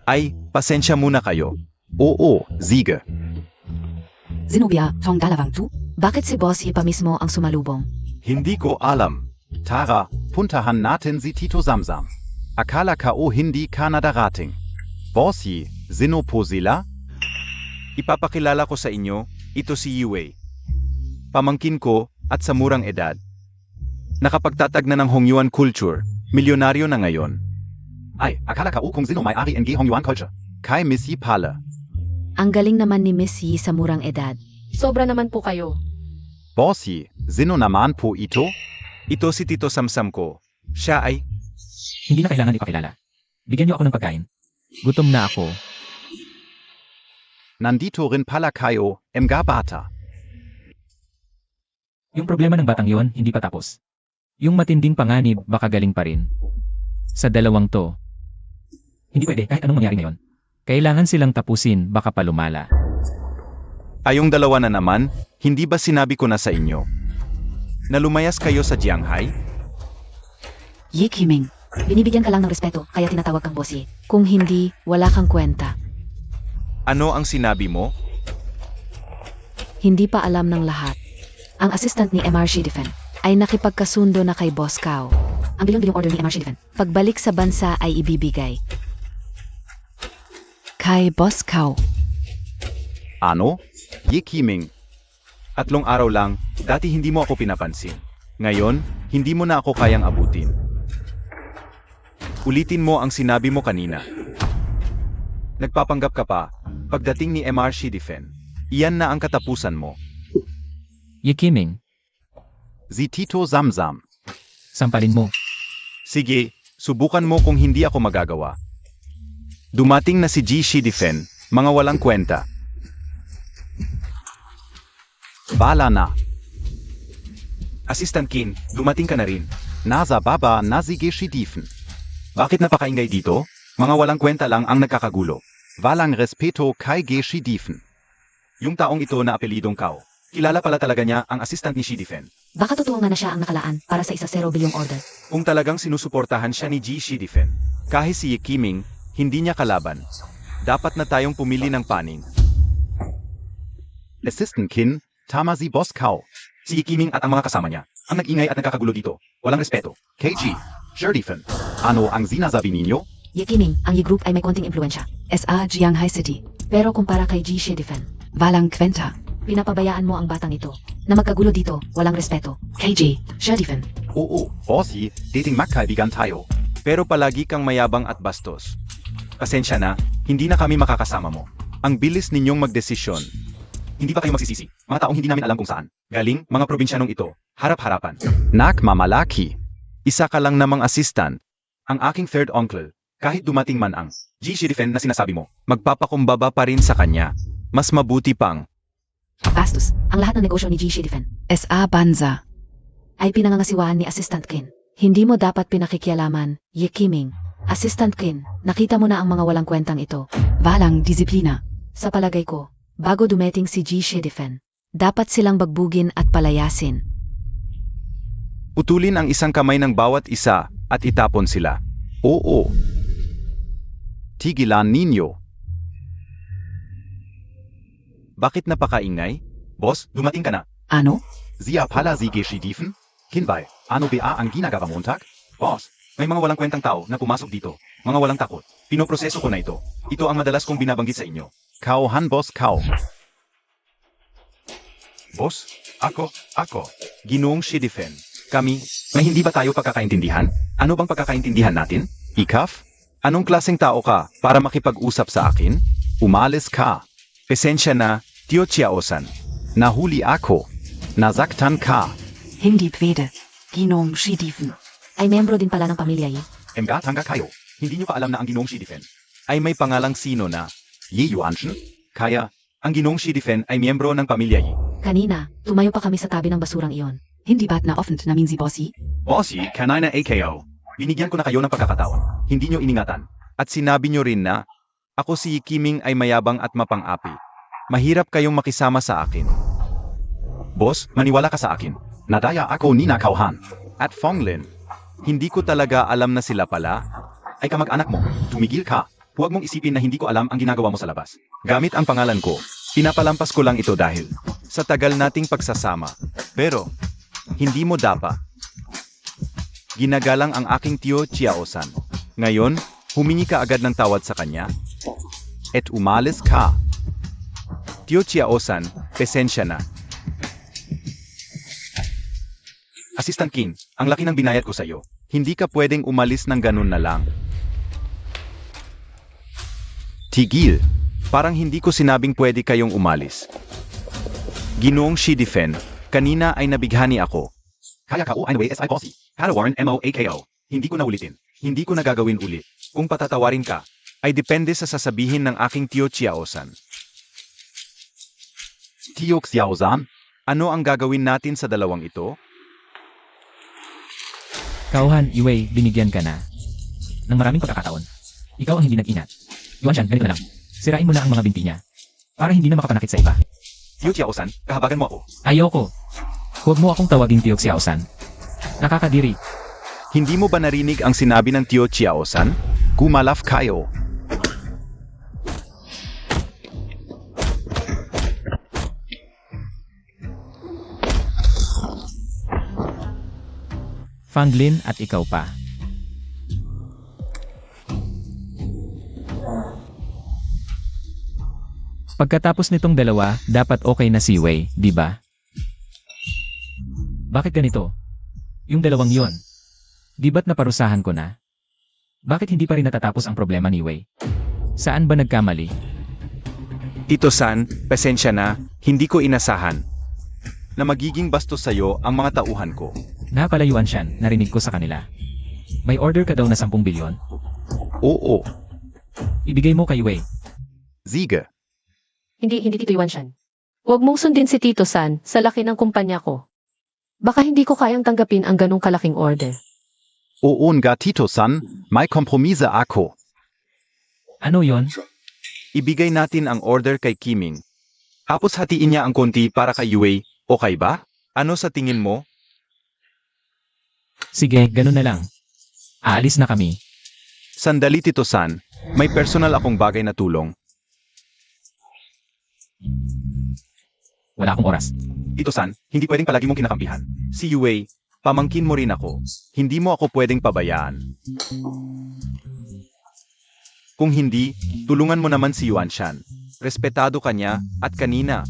Ay, pasensya muna kayo. Oo, Ziege. Zenobia, Tong Dalawang tu? Bakit si Bossy pa mismo ang sumalubong? Hindi ko alam. Tara, puntahan natin si Tito Zamzam. Akala ko hindi ka nadarating. Bossy, sino po sila? Ipapakilala ko sa inyo, ito si Yue. Pamangkin ko at sa murang edad. Nakapagtatag na ng Hongyuan culture, milyonaryo na ngayon. Ay, akala ko kung sino may-ari ng Hongyuan culture. Kay Missy Pala. Ang galing naman ni Miss Yi sa murang edad. Sobra naman po kayo. Bossy, sino naman po ito? Ito si Tito Samsam ko. Siya ay, Hindi na kailangan ipakilala. Bigyan niyo ako ng pagkain. Gutom na ako. Nandito rin pala kayo, mga bata. Yung problema ng batang yon, hindi pa tapos. Yung matinding panganib, baka galing pa rin. Sa dalawang to, hindi pwede kahit anong mangyari ngayon. Kailangan silang tapusin, baka pa lumala. ayong dalawa na naman, hindi ba sinabi ko na sa inyo? Na lumayas kayo sa Jianghai? Ye Qiming. Binibigyan ka lang ng respeto, kaya tinatawag kang Bossy. Kung hindi, wala kang kwenta. Ano ang sinabi mo? Hindi pa alam ng lahat. Ang assistant ni MRC Defen ay nakipagkasundo na kay Boss Cao. Ang bilyong-bilyong order ni MRC Defen, pagbalik sa bansa ay ibibigay. Kai Boss Kao. Ano? Ye Qiming. 3 araw lang, dati hindi mo ako pinapansin. Ngayon, hindi mo na ako kayang abutin. Ulitin mo ang sinabi mo kanina. Nagpapanggap ka pa, pagdating ni MRC Defen, iyan na ang katapusan mo. Ye Qiming, Si Tito Zamzam. sampalin mo. Sige, subukan mo kung hindi ako magagawa. Dumating na si Ji Shidifen, mga walang kwenta. Bala na. Assistant Kin, dumating ka na rin. Nasa baba na si Geschidifen. Bakit napakaingay dito? Mga walang kwenta lang ang nagkakagulo. Walang respeto kay Geschidifen. Yung taong ito na apelidong Kao. Kilala pala talaga niya ang assistant ni Shidifen. Baka totoo nga na siya ang nakalaan para sa isa 0 bilyong order. Kung talagang sinusuportahan siya ni Ji Shidifen, kahit si Ye Qiming, hindi niya kalaban. Dapat na tayong pumili ng paning. Assistant Kin, tama si Boss Cao. Si Ye Qiming at ang mga kasama niya, ang nag-ingay at nagkakagulo dito. Walang respeto. KG, Shidifen. Ano ang sinasabi ninyo? Ye Qiming, ang Yi Group ay may konting impluensya. SA Jianghai City. Pero kumpara kay Ji Shidifen, Walang kwenta. pinapabayaan mo ang batang ito. Na magkagulo dito, walang respeto. KJ. Sheriffen. Oo, Bossy, dating magkaibigan tayo. Pero palagi kang mayabang at bastos. Pasensya na, hindi na kami makakasama mo. Ang bilis ninyong magdesisyon. Hindi ba kayo magsisisi? Mga taong hindi namin alam kung saan. Galing, mga probinsyanong ito. Harap-harapan. Nak mamalaki. Isa ka lang namang assistant. Ang aking third uncle. Kahit dumating man ang Ji Shidifen na sinasabi mo, magpapakumbaba pa rin sa kanya. Mas mabuti pang, Bastos, ang lahat ng negosyo ni Ji Shidifen SA Banza. ay pinangangasiwaan ni Assistant Kin. Hindi mo dapat pinakikialaman, Ye Qiming. Assistant Kin, nakita mo na ang mga walang kwentang ito. Walang disiplina. Sa palagay ko, bago dumating si Ji Shidifen, dapat silang bagbugin at palayasin. putulin ang isang kamay ng bawat isa at itapon sila. Oo. Tigilan ninyo. Bakit napakaingay? Boss, dumating ka na. Ano? Siya pala si Geschidifen? Kinbay, ano ba ang ginagawa montag? Boss, may mga walang kwentang tao na pumasok dito. Mga walang takot. Pinoproseso ko na ito. Ito ang madalas kong binabanggit sa inyo. Cao han Boss Cao. Boss, ako. Ginoong Shidifen. Kami, may hindi ba tayo pagkakaintindihan? Ano bang pagkakaintindihan natin? Ikaf? Anong klaseng tao ka para makipag-usap sa akin? Umalis ka. Pasensya na, Tio Chiaosan. Nahuli ako. Nasaktan ka. Hindi pwede. Ginong Shidifen. Ay membro din pala ng pamilya Yi. Mga tangga kayo. Hindi nyo pa alam na ang Ginoong Shidifen ay may pangalang sino na. Ye Yuanshen? Kaya, ang Ginoong Shidifen ay miyembro ng pamilya Yi. Kanina, tumayo pa kami sa tabi ng basurang iyon. Hindi ba't na offend namin si Bossy? Bossy, kanina AKO. Binigyan ko na kayo ng pagkakataon. Hindi nyo iningatan. At sinabi nyo rin na, ako si Kiming ay mayabang at mapang-api. Mahirap kayong makisama sa akin. Boss, maniwala ka sa akin. Nadaya ako ni Nakauhan. At Fonglin, hindi ko talaga alam na sila pala. Ay kamag-anak mo, tumigil ka. Huwag mong isipin na hindi ko alam ang ginagawa mo sa labas. Gamit ang pangalan ko, pinapalampas ko lang ito dahil sa tagal nating pagsasama. Pero, hindi mo dapa. Ginagalang ang aking tiyo Chiaosan. Ngayon, humingi ka agad ng tawad sa kanya. At umalis ka. Tiyo Chiaosan, pasensya na. Assistant Kin, ang laki ng binayad ko sa iyo. Hindi ka pwedeng umalis ng ganun na lang. Tigil. Parang hindi ko sinabing pwede kayong umalis. Ginoong Shidifen, kanina ay nabighani ako. Kaya ka o anyway SI Bossy. Padawarin MOAKO. Hindi ko na ulitin. Hindi ko na gagawin ulit. Kung patatawarin ka, ay depende sa sasabihin ng aking tiyo Chiaosan. Tiyok Xiaozan, Ano ang gagawin natin sa dalawang ito? Kauhan, Yue, binigyan ka na. Ng maraming pagkakataon. Ikaw ang hindi nag-ingat. Yuanshan, ganito na lang. Sirain mo na ang mga binti niya. Para hindi na makapanakit sa iba. Tiyo Xiaozan, kahabagan mo ako. Ayoko. Huwag mo akong tawaging Tiyok Xiaosan. Nakakadiri. Hindi mo ba narinig ang sinabi ng tiyo Chiaosan? Gumalaf kayo. Fanglin at ikaw pa. Pagkatapos nitong dalawa, dapat okay na si Wei, di ba? Bakit ganito? Yung dalawang yon. Di ba't naparusahan ko na? Bakit hindi pa rin natatapos ang problema ni Wei? Saan ba nagkamali? Tito San, pasensya na, hindi ko inasahan na magiging bastos sa'yo ang mga tauhan ko. Napalayuan siya, narinig ko sa kanila. May order ka daw na 10 bilyon? Oo, Ibigay mo kay Wei. Ziga. Hindi Tito Yuanshan. Huwag mong sundin si Tito San sa laki ng kumpanya ko. Baka hindi ko kayang tanggapin ang ganong kalaking order. Oo nga Tito San, may kompromisa ako. Ano yon? Ibigay natin ang order kay Kiming. Tapos hatiin niya ang konti para kay Yue, okay ba? Ano sa tingin mo? Sige, ganun na lang. Aalis na kami. Sandali Tito San, may personal akong bagay na tulong. Wala akong oras. Tito San, hindi pwedeng palagi mong kinakampihan. Si Yue, pamangkin mo rin ako. Hindi mo ako pwedeng pabayaan. Kung hindi, tulungan mo naman si Yuanshan. Respetado ka niya, at kanina.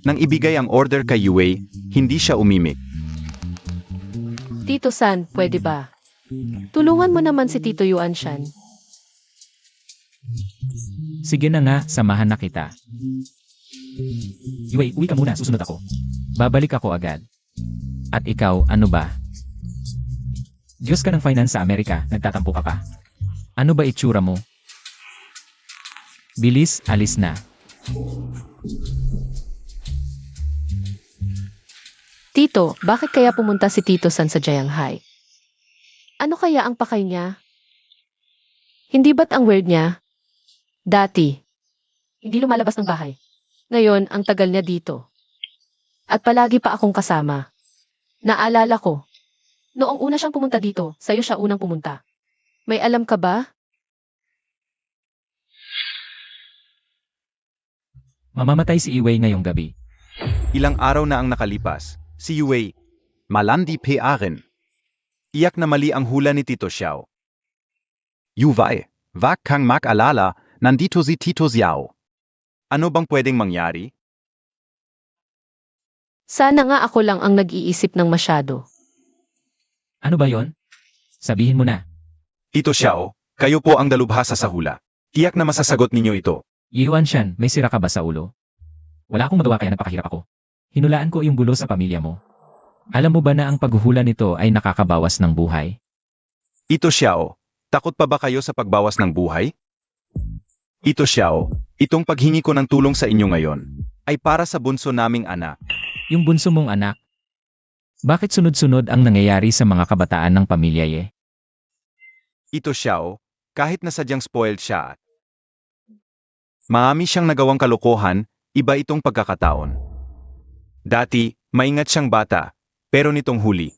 Nang ibigay ang order kay Yue, hindi siya umimik. Tito San, pwede ba? Tulungan mo naman si Tito Yuanshan. Sige na nga, samahan na kita. Yue, uwi ka muna, susunod ako. Babalik ako agad. At ikaw, ano ba? Diyos ka ng finance sa Amerika, nagtatampo ka pa. Ano ba itsura mo? Bilis, alis na. Tito, bakit kaya pumunta si Tito San sa Jianghai? Ano kaya ang pakay niya? Hindi ba't ang weird niya? Dati, hindi lumalabas ng bahay. Ngayon, ang tagal niya dito. At palagi pa akong kasama. Naalala ko, noong una siyang pumunta dito, sa'yo siya unang pumunta. May alam ka ba? Mamamatay si Yue ngayong gabi. Ilang araw na ang nakalipas. Si Yue, malandi pearen. Iyak na mali ang hula ni Tito Xiao. Yuwai, wag kang mag-alala, nandito si Tito Xiao. Ano bang pwedeng mangyari? Sana nga ako lang ang nag-iisip ng masyado. Ano ba yon? Sabihin mo na. Tito Xiao, kayo po ang dalubhasa sa hula. Tiyak na masasagot ninyo ito. Yuanshan, may sira ka ba sa ulo? Wala akong magawa kaya napakahirap ako. Hinulaan ko yung gulo sa pamilya mo. Alam mo ba na ang paghuhula nito ay nakakabawas ng buhay? Tito Xiao, takot pa ba kayo sa pagbawas ng buhay? Tito Xiao, itong paghingi ko ng tulong sa inyo ngayon ay para sa bunso naming anak. Yung bunso mong anak. Bakit sunod-sunod ang nangyayari sa mga kabataan ng pamilya ye? Ito siya oh, kahit na sadyang spoiled siya. Marami siyang nagawang kalokohan, iba itong pagkakataon. Dati, maingat siyang bata, pero nitong huli.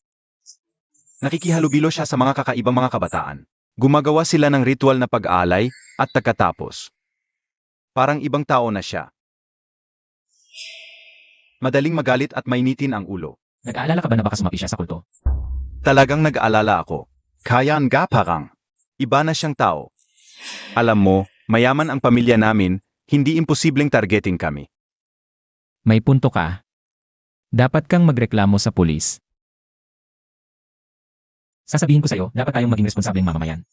Nakikihalubilo siya sa mga kakaibang mga kabataan. Gumagawa sila ng ritual na pag-aalay at pagkatapos. Parang ibang tao na siya. Madaling magalit at mainitin ang ulo. Nag-aalala ka ba na baka sumapi siya sa kulto? Talagang nag-aalala ako. Kaya nga parang. Iba na siyang tao. Alam mo, mayaman ang pamilya namin, hindi imposibleng targeting kami. May punto ka. Dapat kang magreklamo sa pulis. Sasabihin ko sa'yo, dapat tayong maging responsableng mamamayan.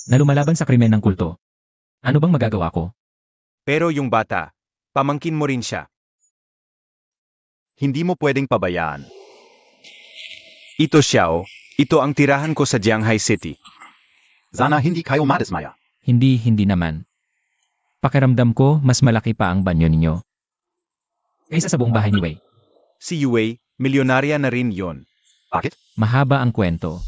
Na lumalaban sa krimen ng kulto. Ano bang magagawa ko? Pero yung bata, pamangkin mo rin siya. Hindi mo pwedeng pabayaan. Ito siya oh, ito ang tirahan ko sa Jianghai City. Sana hindi kayo madismaya. Hindi naman. Pakiramdam ko, mas malaki pa ang banyo ninyo. Kaysa sa buong bahay ni Wei. Si Yue, milyonarya na rin yon. Bakit? Mahaba ang kwento.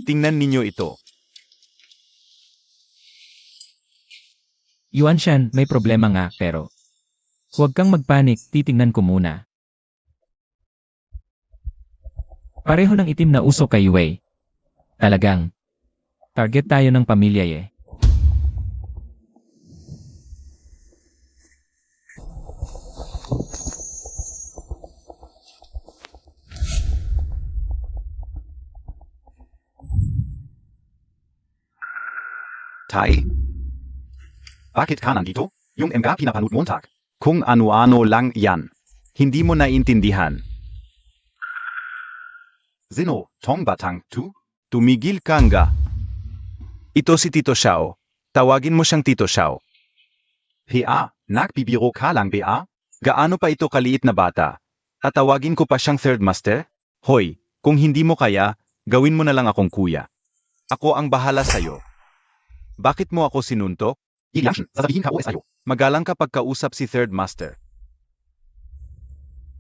Tingnan ninyo ito. Yuan Shan, may problema nga, pero huwag kang magpanik, titingnan ko muna. Pareho ng itim na uso kay Wei. Talagang, target tayo ng pamilya eh. Tay? Bakit ka nandito? Yung mga pinapanood Montag. Kung ano-ano lang yan. Hindi mo naiintindihan. Zino, tong batang tu? Tumigil ka nga. Ito si Tito Xiao. Tawagin mo siyang Tito Xiao. PA, nagbibiro ka lang PA? Gaano pa ito kaliit na bata? Tatawagin ko pa siyang third master? Hoy, kung hindi mo kaya, gawin mo na lang akong kuya. Ako ang bahala sa'yo. Bakit mo ako sinuntok? Ilyashin, sasabihin ka sa'yo. Magalang kapag kausap si third master.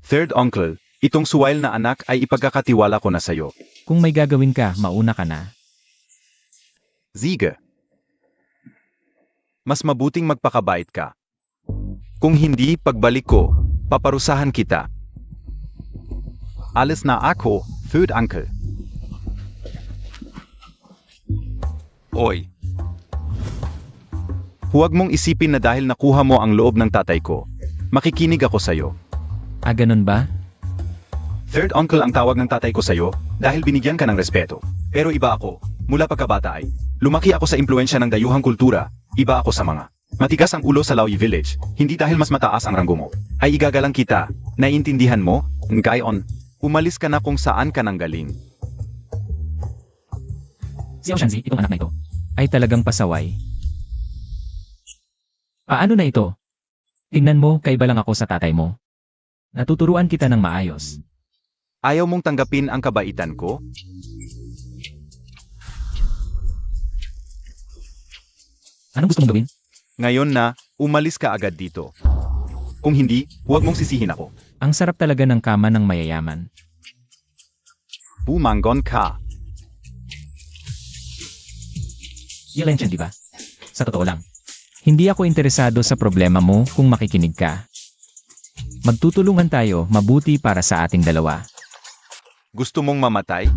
Third uncle, itong suwail na anak ay ipagkakatiwala ko na sa'yo. Kung may gagawin ka, mauna ka na. Ziege. Mas mabuting magpakabait ka. Kung hindi, pagbalik ko, paparusahan kita. Alles na ako, third uncle. Oy. Huwag mong isipin na dahil nakuha mo ang loob ng tatay ko, makikinig ako sa'yo. Ah, ganun ba? Third uncle ang tawag ng tatay ko sa'yo dahil binigyan ka ng respeto. Pero iba ako. Mula pagkabata ay, lumaki ako sa impluensya ng dayuhang kultura. Iba ako sa mga matigas ang ulo sa Laoyi Village. Hindi dahil mas mataas ang ranggo mo. Ay igagalang kita. Naiintindihan mo? Ngayon, Umalis ka na kung saan ka nang galing. Si Oceanzi, itong anak na ito, ay talagang pasaway. Paano na ito? Tingnan mo, kaiba lang ako sa tatay mo. Natuturuan kita ng maayos. Ayaw mong tanggapin ang kabaitan ko? Anong gusto mong gawin? Ngayon na, umalis ka agad dito. kung hindi, huwag mong sisihin ako. Ang sarap talaga ng kama ng mayayaman. Bumangon ka. Yalenchen, di ba? Sa totoo lang. Hindi ako interesado sa problema mo kung makikinig ka. Magtutulungan tayo mabuti para sa ating dalawa. Gusto mong mamatay?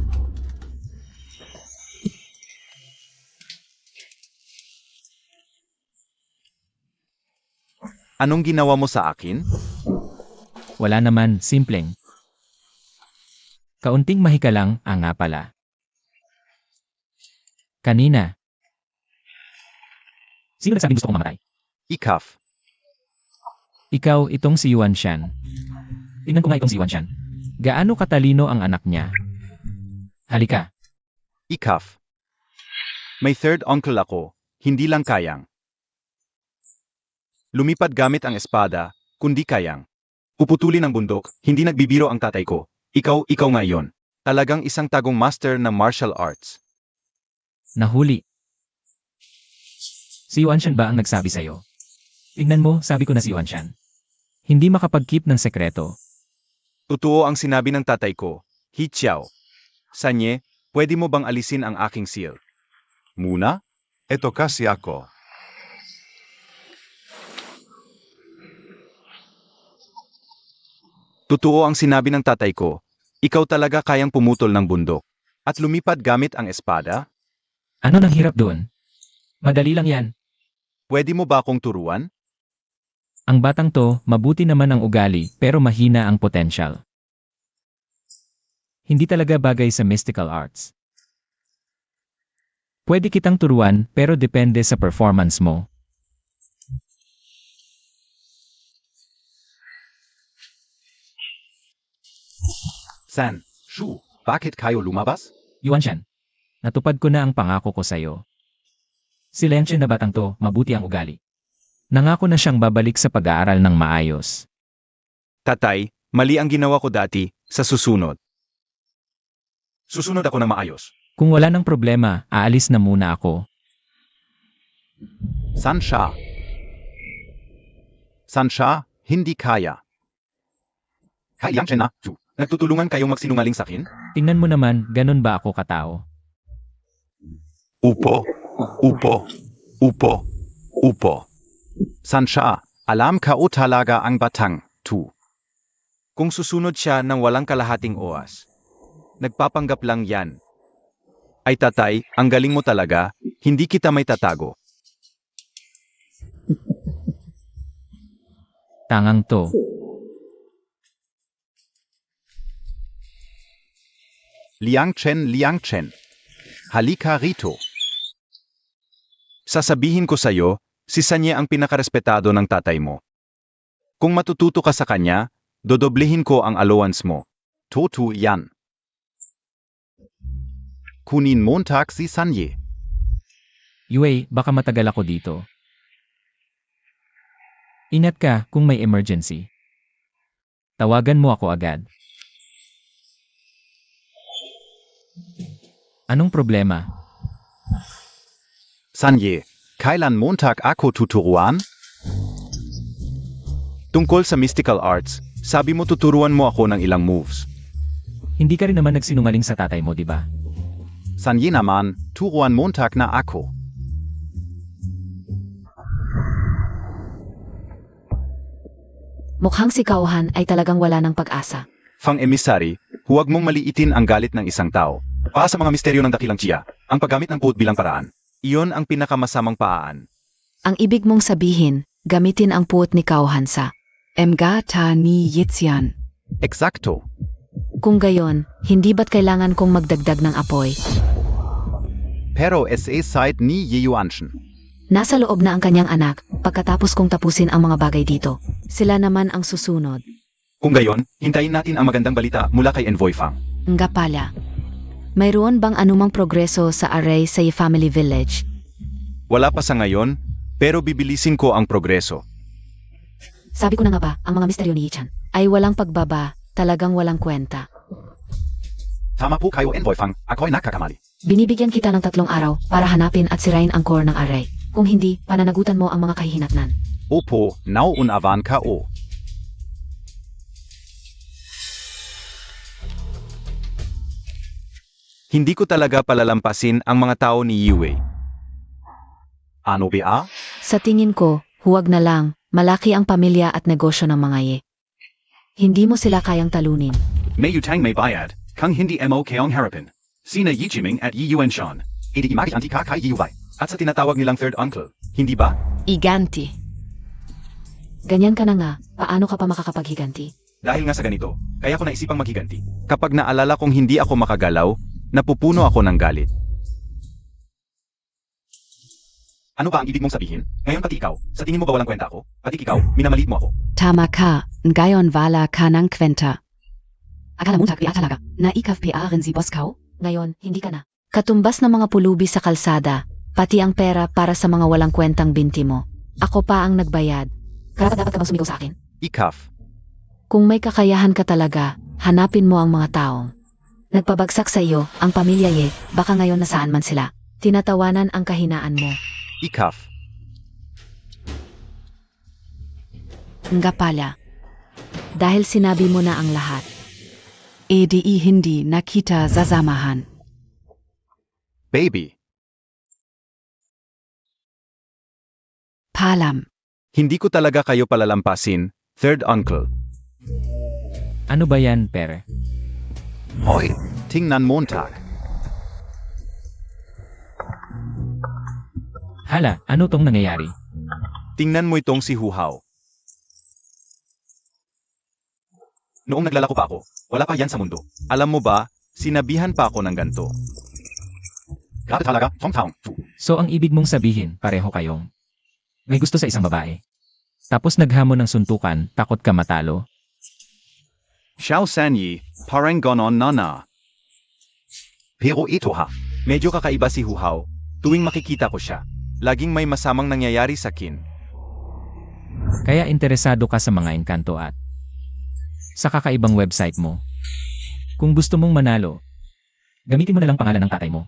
Anong ginawa mo sa akin? Wala naman, simpleng. Kaunting mahika lang, nga pala. Kanina. Sino nagsabing gusto kong mamatay? Ikaf. Ikaw, itong si Yuan Shan. Tingnan ko nga itong si Yuan Shan. Gaano katalino ang anak niya? Halika. Ikaf. May third uncle ako, hindi lang kayang. Lumipad gamit ang espada, kundi kayang. Puputulin ang bundok, hindi nagbibiro ang tatay ko. Ikaw nga iyon. Talagang isang tagong master ng martial arts. Nahuli. Si Yuanshan ba ang nagsabi sa'yo? Tingnan mo, sabi ko na si Yuanshan. Hindi makapag-keep ng sekreto. Totoo ang sinabi ng tatay ko, He Chiao. Sanye, pwede mo bang alisin ang aking seal? Muna? Ito kasi ako. Totoo ang sinabi ng tatay ko, ikaw talaga kayang pumutol ng bundok. At lumipad gamit ang espada? Ano nang hirap doon? Madali lang yan. Pwede mo ba akong turuan? Ang batang to, mabuti naman ang ugali, pero mahina ang potential. Hindi talaga bagay sa mystical arts. Pwede kitang turuan, pero depende sa performance mo. San, Shu, bakit kayo lumabas? Yuanshan, natupad ko na ang pangako ko sa'yo. Si Lenshin na batang to, mabuti ang ugali. Nangako na siyang babalik sa pag-aaral ng maayos. Tatay, mali ang ginawa ko dati, sa susunod. Susunod ako ng maayos. Kung wala ng problema, aalis na muna ako. San siya? San siya? Hindi kaya. Kailang siya na, Shu. Nagtutulungan kayong magsinungaling sa akin? Tingnan mo naman, ganun ba ako katao? Upo. Upo. Upo. Upo. San siya? Alam ka o talaga ang batang, tu. Kung susunod siya ng walang kalahating oras. Nagpapanggap lang yan. Ay tatay, ang galing mo talaga, hindi kita may tatago. Tangang to. Liang Chen. Halika rito. Sasabihin ko sa'yo, si Sanye ang pinakarespetado ng tatay mo. Kung matututo ka sa kanya, dodoblihin ko ang allowance mo. Totu yan. Kunin Montag si Sanye. Yue, baka matagal ako dito. Ingat ka kung may emergency. Tawagan mo ako agad. Anong problema? Sanye, kailan Montag ako tuturuan? Tungkol sa mystical arts, sabi mo tuturuan mo ako ng ilang moves. Hindi ka rin naman nagsinungaling sa tatay mo, di ba? Sanye naman, turuan Montag na ako. Mukhang si Kauhan ay talagang wala ng pag-asa. Fang emisary, huwag mong maliitin ang galit ng isang tao. Para sa mga misteryo ng dakilang Chia, ang paggamit ng puot bilang paraan. Iyon ang pinakamasamang paan. Ang ibig mong sabihin, gamitin ang puot ni Kauhan sa. Mga ta ni Yitsian. Eksakto. Kung gayon, hindi ba't kailangan kong magdagdag ng apoy? Pero SA side ni Yuanshan. Nasa loob na ang kanyang anak, pagkatapos kong tapusin ang mga bagay dito. Sila naman ang susunod. Kung gayon, hintayin natin ang magandang balita mula kay Envoy Fang. Nga pala. Mayroon bang anumang progreso sa array sa Family Village? Wala pa sa ngayon, pero bibilisin ko ang progreso. Sabi ko na nga ba, ang mga misteryo ni Ichan ay walang pagbaba, talagang walang kwenta. Tama po kayo, Envoy Fang. Ako ay nakakamali. Binibigyan kita ng 3 araw para hanapin at sirain ang core ng array. Kung hindi, pananagutan mo ang mga kahihinatnan. Opo, nauunavan ka o. Hindi ko talaga palalampasin ang mga tao ni Yue. Ano ba? Sa tingin ko, huwag na lang, malaki ang pamilya at negosyo ng mga ye. Hindi mo sila kayang talunin. May utang may bayad, kang hindi mo kayong harapin. Sina Yi Jiming at Yi Yuanshan. Idi imagianti ka kay Yi Yubai. At sa tinatawag nilang third uncle, hindi ba? Iganti. Ganyan ka na nga, paano ka pa makakapaghiganti? Dahil nga sa ganito, kaya ko naisipang maghiganti. Kapag naalala kong hindi ako makagalaw, napupuno ako ng galit. Ano ba ang ibig mong sabihin? Ngayon pati ikaw, sa tingin mo ba walang kwenta ako? Pati ikaw, minamalit mo ako. Tama ka, ngayon wala ka ng kwenta. Akala mo takbi talaga, na ikaw rin si Boskaw? Ngayon, hindi ka na. Katumbas ng mga pulubi sa kalsada, pati ang pera para sa mga walang kwentang binti mo. Ako pa ang nagbayad. Dapat ka bang sumigaw sa akin? Ikaf. Kung may kakayahan ka talaga, hanapin mo ang mga taong nagpabagsak sa iyo, ang pamilya ye, baka ngayon nasaan man sila. Tinatawanan ang kahinaan mo. Ikaf. Nga pala. Dahil sinabi mo na ang lahat. Edi hindi nakita sasamahan. Baby. Palam. Hindi ko talaga kayo palalampasin, third uncle. Ano ba yan, Per? Hoy, tingnan Montag. Hala, ano tong nangyayari? Tingnan mo itong si Huhaw. Noong naglalako pa ako, wala pa yan sa mundo. Alam mo ba, sinabihan pa ako ng ganito. Grabe talaga, hometown. So ang ibig mong sabihin, pareho kayong may gusto sa isang babae. Tapos naghamon ng suntukan, takot ka matalo. Xiao Sanyi, parang ganon na. Pero ito ha, medyo kakaiba si Huhaw. Tuwing makikita ko siya, laging may masamang nangyayari sa akin. Kaya interesado ka sa mga engkanto at sa kakaibang website mo. Kung gusto mong manalo, gamitin mo na lang pangalan ng tatay mo.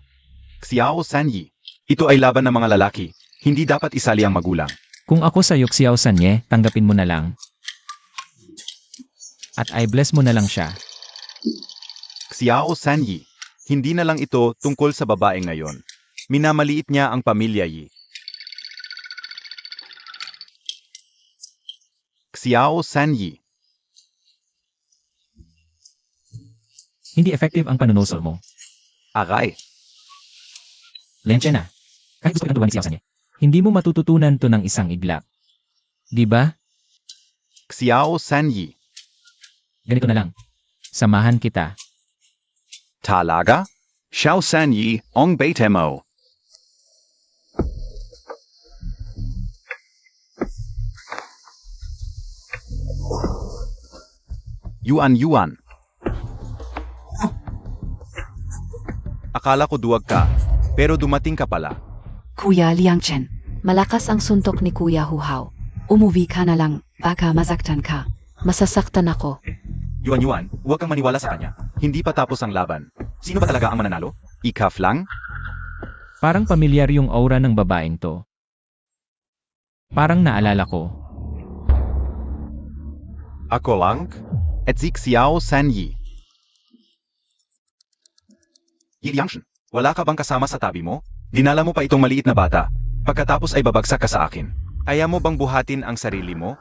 Xiao Sanyi, ito ay laban ng mga lalaki, hindi dapat isali ang magulang. Kung ako sa Xiao Sanye, tanggapin mo na lang. At I-bless mo na lang siya. Xiao Sanyi, hindi na lang ito tungkol sa babae ngayon. Minamaliit niya ang pamilya Yi. Xiao Sanyi, Hindi effective ang panunusol mo. aray. Lensya na. Kahit gusto kang tuwan ni Xiao Sanye, hindi mo matututunan to ng isang iglap. Di ba? Xiao Sanyi, Ganito na lang. Samahan kita. talaga? Xiao Sanyi, ong bait mo. Yuan. Akala ko duwag ka, pero dumating ka pala. Kuya Liangchen. Malakas ang suntok ni Kuya Huhaw. Umuwi ka na lang, baka masaktan ka. Masasaktan ako. Yuan, huwag kang maniwala sa kanya. Hindi pa tapos ang laban. Sino ba talaga ang mananalo? Ikaf lang? Parang pamilyar yung aura ng babaeng to. Parang naalala ko. Ako lang? At si Xiao Sanyi. Yiliangshan, wala ka bang kasama sa tabi mo? Dinala mo pa itong maliit na bata. Pagkatapos ay babagsak ka sa akin. Ayaw mo bang buhatin ang sarili mo?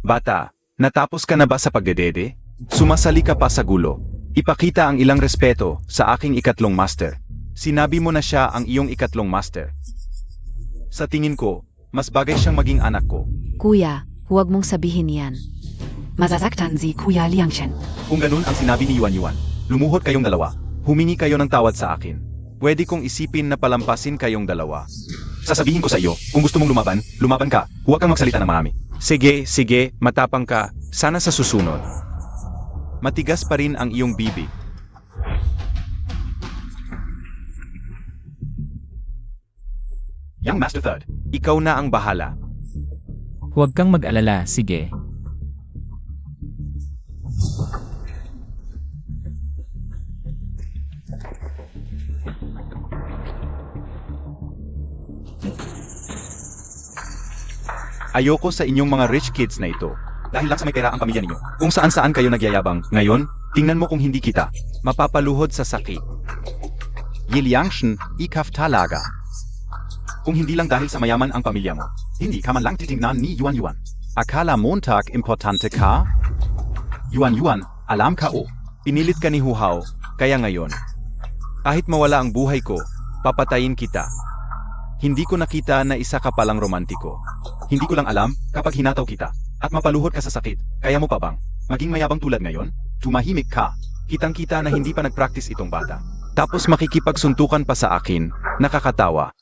Bata, natapos ka na ba sa pagdedede? Sumasali ka pa sa gulo. Ipakita ang ilang respeto sa aking ikatlong master. Sinabi mo na siya ang iyong ikatlong master. Sa tingin ko, mas bagay siyang maging anak ko. Kuya, huwag mong sabihin yan. Masasaktan si Kuya Liangchen. Kung ganun ang sinabi ni Yuan, lumuhod kayong dalawa. Humingi kayo ng tawad sa akin. Pwede kong isipin na palampasin kayong dalawa. Sasabihin ko sa iyo, kung gusto mong lumaban ka. Huwag kang magsalita ng marami. Sige, matapang ka. Sana sa susunod. Matigas pa rin ang iyong bibig. Young Master Third, ikaw na ang bahala. Huwag kang mag-alala, sige. Ayoko sa inyong mga rich kids na ito. Dahil lang sa may pera ang pamilya ninyo. Kung saan-saan kayo nagyayabang. Ngayon, tingnan mo kung hindi kita. Mapapaluhod sa sakit. Yiliangshan, ikaf talaga. Kung hindi lang dahil sa mayaman ang pamilya mo, hindi ka man lang titingnan ni Yuan. Akala Montag importante ka? Yuan, alam ka o. Pinilit ka ni Huhaw, kaya ngayon. Kahit mawala ang buhay ko, papatayin kita. Hindi ko nakita na isa ka palang romantiko. Hindi ko lang alam kapag hinataw kita at mapaluhod ka sa sakit. Kaya mo pa bang maging mayabang tulad ngayon? Tumahimik ka. Kitang-kita na hindi pa nag-practice itong bata. Tapos makikipagsuntukan pa sa akin. Nakakatawa.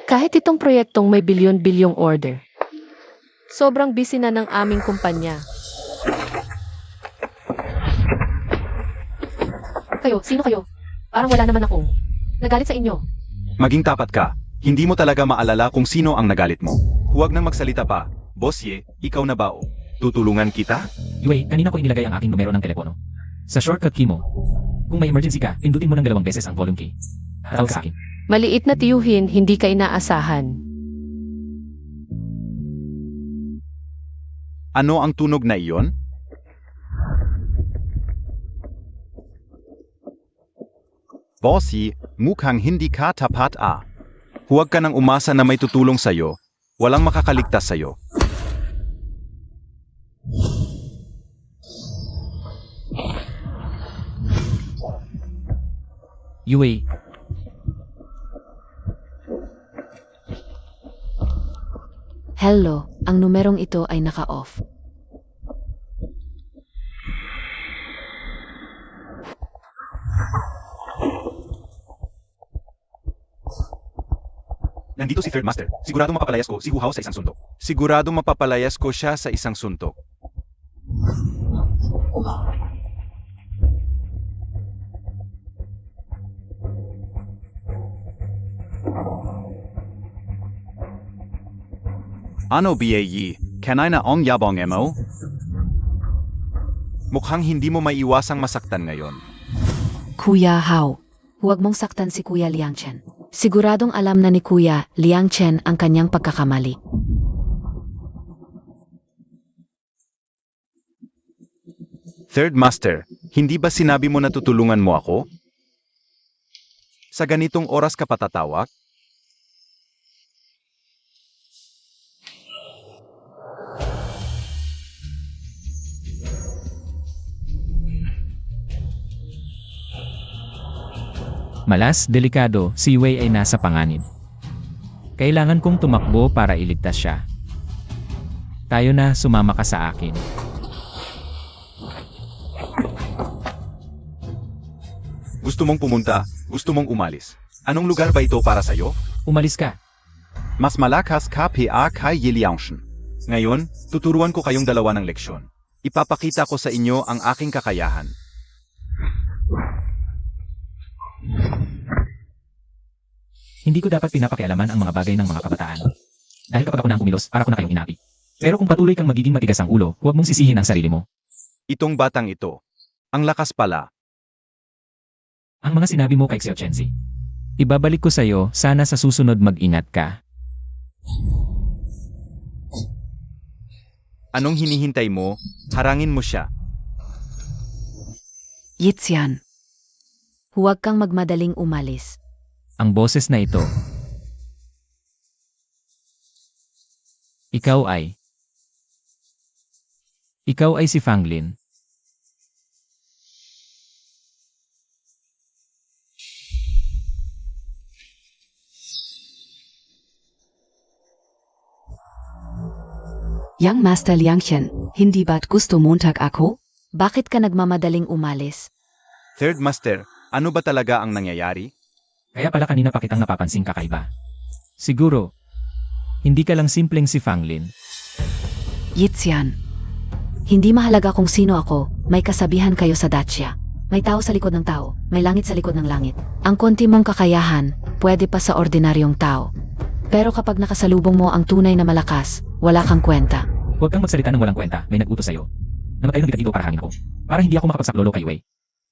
Kahit itong proyektong may bilyon-bilyong order, sobrang busy na ng aming kumpanya. Kayo, sino kayo? Parang wala naman akong nagalit sa inyo. Maging tapat ka. Hindi mo talaga maalala kung sino ang nagalit mo. Huwag nang magsalita pa. Boss Ye, ikaw na ba o? Tutulungan kita? Yue, kanina ko inilagay ang aking numero ng telepono. Sa shortcut key mo. Kung may emergency ka, pindutin mo ng 2 beses ang volume key. Tawag sa akin. Maliit na tiyuhin, hindi ka inaasahan. Ano ang tunog na iyon? Bossy, mukhang hindi ka tapat Huwag ka nang umasa na may tutulong sa'yo. Walang makakaligtas sa'yo. Yue, Hello, ang numerong ito ay naka-off. Nandito si Third Master. Siguradong mapapalayas ko si Hu Hao sa isang suntok. Siguradong mapapalayas ko siya sa isang suntok. Ano BAE? Kanay na ong yabong mo? Mukhang hindi mo maiwasang masaktan ngayon. Kuya Hao. Huwag mong saktan si Kuya Liang Chen. Siguradong alam na ni Kuya Liang Chen ang kanyang pagkakamali. Third Master, hindi ba sinabi mo na tutulungan mo ako? Sa ganitong oras ka patatawag? malas, delikado, si Wei ay nasa panganib. Kailangan kong tumakbo para iligtas siya. Tayo na, sumama ka sa akin. Gusto mong pumunta, gusto mong umalis. Anong lugar ba ito para sa'yo? Umalis ka. Mas malakas ka PA kay Yiliangshan. Ngayon, tuturuan ko kayong dalawa ng leksyon. Ipapakita ko sa inyo ang aking kakayahan. Hindi ko dapat pinapakialaman ang mga bagay ng mga kabataan. Dahil kapag ako na ang kumilos, para ko na kayong inapi. Pero kung patuloy kang magiging matigas ang ulo, huwag mong sisihin ang sarili mo. Itong batang ito. Ang lakas pala. Ang mga sinabi mo kay Xiao Chenzi. Ibabalik ko sa'yo, sana sa susunod mag-ingat ka. Anong hinihintay mo? Harangin mo siya. Yixian. Huwag kang magmadaling umalis. Ang boses na ito. Ikaw ay si Fanglin. Young Master Liangchen, hindi ba't gusto Montag ako? Bakit ka nagmamadaling umalis? Third Master, ano ba talaga ang nangyayari? Kaya pala kanina pa kitang napapansing kakaiba. Siguro, hindi ka lang simpleng si Fanglin. Yixian. Hindi mahalaga kung sino ako, may kasabihan kayo sa Dacia. May tao sa likod ng tao, may langit sa likod ng langit. Ang konti mong kakayahan, pwede pa sa ordinaryong tao. Pero kapag nakasalubong mo ang tunay na malakas, wala kang kwenta. Huwag kang magsalita ng walang kwenta, may nag-utos sa'yo. Namatay ng kita dito para hangin ko. Para hindi ako makapagsaklolo kay Wei.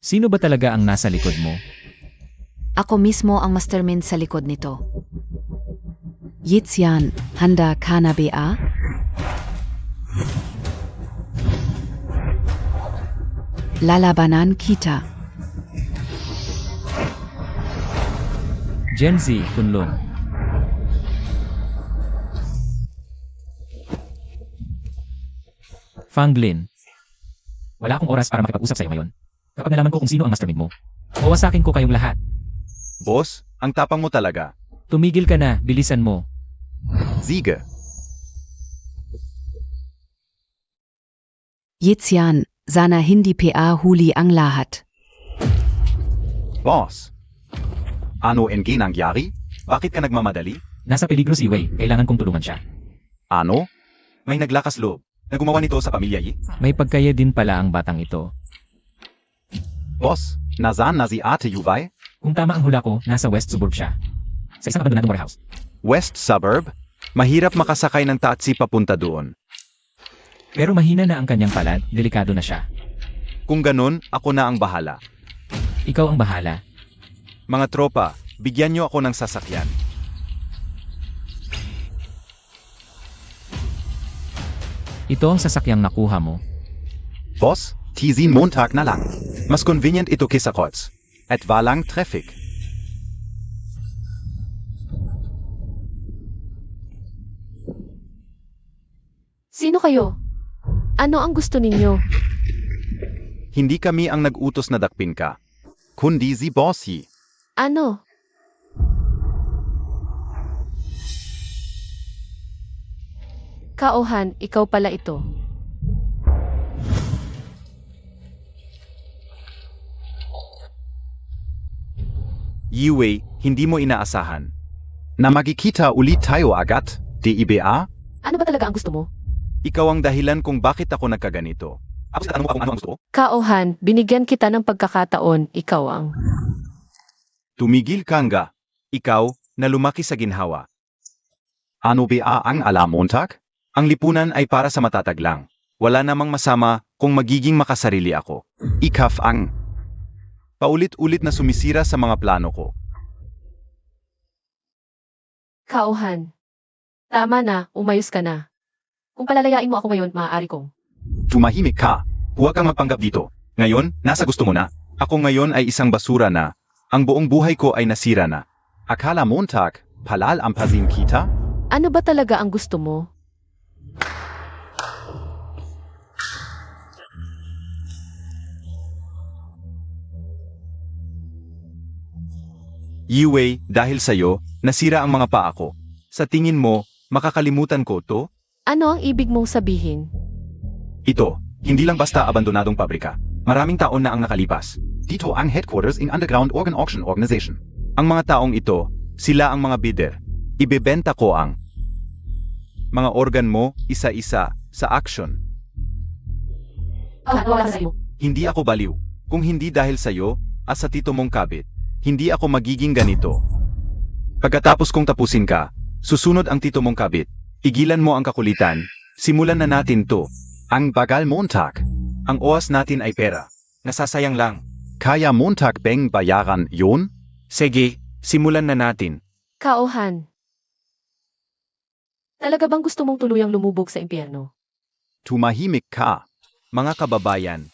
Sino ba talaga ang nasa likod mo? Ako mismo ang mastermind sa likod nito. Yixian, handa ka na ba? Lalabanan kita. Gen Z, Kunlun. Fanglin. Wala akong oras para makipag-usap sa'yo ngayon. Kapag nalaman ko kung sino ang mastermind mo, wawasakin ko kayong lahat. Boss, ang tapang mo talaga. Tumigil ka na, bilisan mo. Sige. Yixian, sana hindi pa huli ang lahat. Boss. Ano ang nangyari? Bakit ka nagmamadali? Nasa peligro si Wei, kailangan kong tulungan siya. Ano? May naglakas loob na gumawa nito sa pamilya Yi. May pagkaya din pala ang batang ito. Boss, nasaan na si Ate Yuvay? Kung tama ang hula ko, nasa West Suburb siya. Sa isang abandonadong warehouse. West Suburb? Mahirap makasakay ng taxi papunta doon. Pero mahina na ang kanyang palad, delikado na siya. Kung ganun, ako na ang bahala. Ikaw ang bahala. Mga tropa, bigyan niyo ako ng sasakyan. Ito ang sasakyang nakuha mo. Boss, TZ Montag na lang. Mas convenient ito kaysa Kotz. At walang traffic. Sino kayo? Ano ang gusto ninyo? Hindi kami ang nag-utos na dakpin ka. Kundi si Bossy. Ano? Kaohan, ikaw pala ito. Yue, hindi mo inaasahan. Na magkikita ulit tayo agad, DIBA? Ano ba talaga ang gusto mo? Ikaw ang dahilan kung bakit ako nagkaganito. Ako sa tanong mo kung ano ang gusto ko? Kaohan, binigyan kita ng pagkakataon, ikaw ang... Tumigil ka nga. Ikaw, na lumaki sa ginhawa. Ano ba ang alam Montag? Ang lipunan ay para sa matatag lang. Wala namang masama kung magiging makasarili ako. Ikaf ang... Paulit-ulit na sumisira sa mga plano ko. Kaohan. Tama na, umayos ka na. Kung palalayain mo ako ngayon, maaari kong... Tumahimik ka. Huwag kang magpanggap dito. Ngayon, nasa gusto mo na. Ako ngayon ay isang basura na. Ang buong buhay ko ay nasira na. Akala Montag, palal ang pazin kita? Ano ba talaga ang gusto mo? Yue, dahil sa'yo, nasira ang mga paa ko. Sa tingin mo, makakalimutan ko to? Ano ang ibig mong sabihin? Ito, hindi lang basta abandonadong pabrika. Maraming taon na ang nakalipas. Dito ang headquarters in Underground Organ Auction Organization. Ang mga taong ito, sila ang mga bidder. Ibebenta ko ang mga organ mo, isa-isa, sa auction. Kaohan, wala sa iyo. Hindi ako baliw. Kung hindi dahil sa'yo, at sa tito mong kabit, hindi ako magiging ganito. Pagkatapos kong tapusin ka, susunod ang tito mong kabit. Igilan mo ang kakulitan. Simulan na natin to. Ang bagal Montag. Ang oras natin ay pera. Nasasayang lang. Kaya Montag bang bayaran yun? Sige, simulan na natin. Kaohan. Talaga bang gusto mong tuluyang lumubog sa impyerno? Tumahimik ka. Mga kababayan.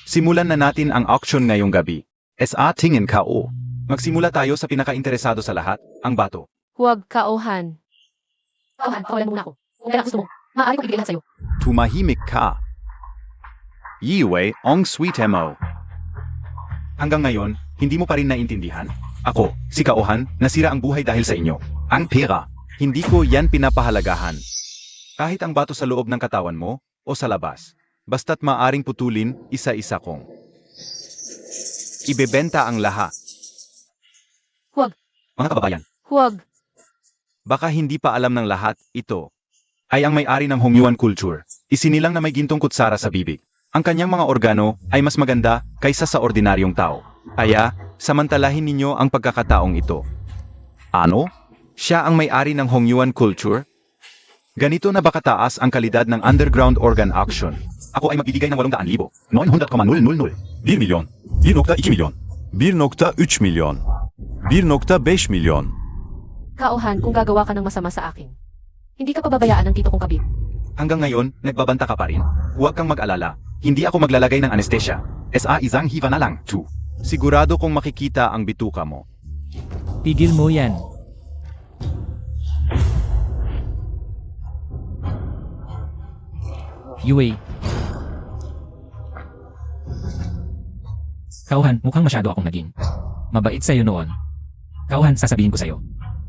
Simulan na natin ang auction ngayong gabi. SA tingin ka o. Magsimula tayo sa pinaka-interesado sa lahat, ang bato. Huwag, Kaohan. Kaohan, kawalan muna ako. Kung kailan gusto mo, maaari ko ibigay lahat sa'yo. Tumahimik ka. Yue, ang sweet mo. Hanggang ngayon, hindi mo pa rin naintindihan? Ako, si Kaohan, nasira ang buhay dahil sa inyo. Ang pera. Hindi ko yan pinapahalagahan. Kahit ang bato sa loob ng katawan mo, o sa labas. Basta't maaring putulin, isa-isa kong. Ibebenta ang lahat. Huwag. Mga kababayan, Huwag. baka hindi pa alam ng lahat, ito ay ang may-ari ng Hongyuan culture. Isinilang na may gintong kutsara sa bibig. Ang kanyang mga organo ay mas maganda kaysa sa ordinaryong tao. Kaya, samantalahin ninyo ang pagkakataong ito. Ano? Siya ang may-ari ng Hongyuan culture? Ganito na ba kataas ang kalidad ng underground organ auction? Ako ay magbibigay ng 800,000. 900,000. 1 milyon. 1.2 milyon. 1.3 milyon. 1.5 milyon. Kaohan, kung gagawa ka ng masama sa akin. Hindi ka pababayaan ng tito kong kabit. Hanggang ngayon, nagbabanta ka pa rin. Huwag kang mag-alala. Hindi ako maglalagay ng anesthesia. SA isang hiva na lang, 2. Sigurado kong makikita ang bituka mo. Tigil mo yan. Yue. Kaohan, mukhang masyado akong naging mabait sa'yo noon. Kaohan, sasabihin ko sa'yo.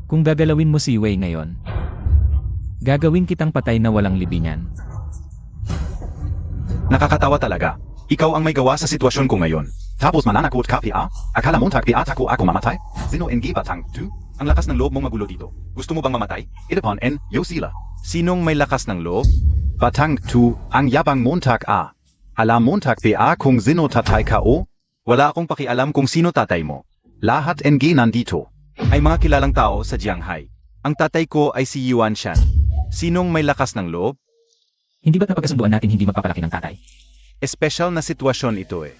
Kung gagalawin mo si Yue ngayon, gagawin kitang patay na walang libingan. Nakakatawa talaga. Ikaw ang may gawa sa sitwasyon ko ngayon. Tapos mananakot ka PA? Akala mo tagpiat ako mamatay? Sino NG batang 2? Ang lakas ng loob mong magulo dito. Gusto mo bang mamatay? Itapon N, yo sila. Sinong may lakas ng loob? Batang 2, ang yabang Montag A. Alam Montag PA kung sino tatay ka o? Wala akong pakialam kung sino tatay mo. Lahat NG nandito ay mga kilalang tao sa Jianghai. Ang tatay ko ay si Yuan Shan. Sinong may lakas ng loob? Hindi ba't napagkasunduan natin hindi magpapalaki ng tatay? Espesyal na sitwasyon ito eh.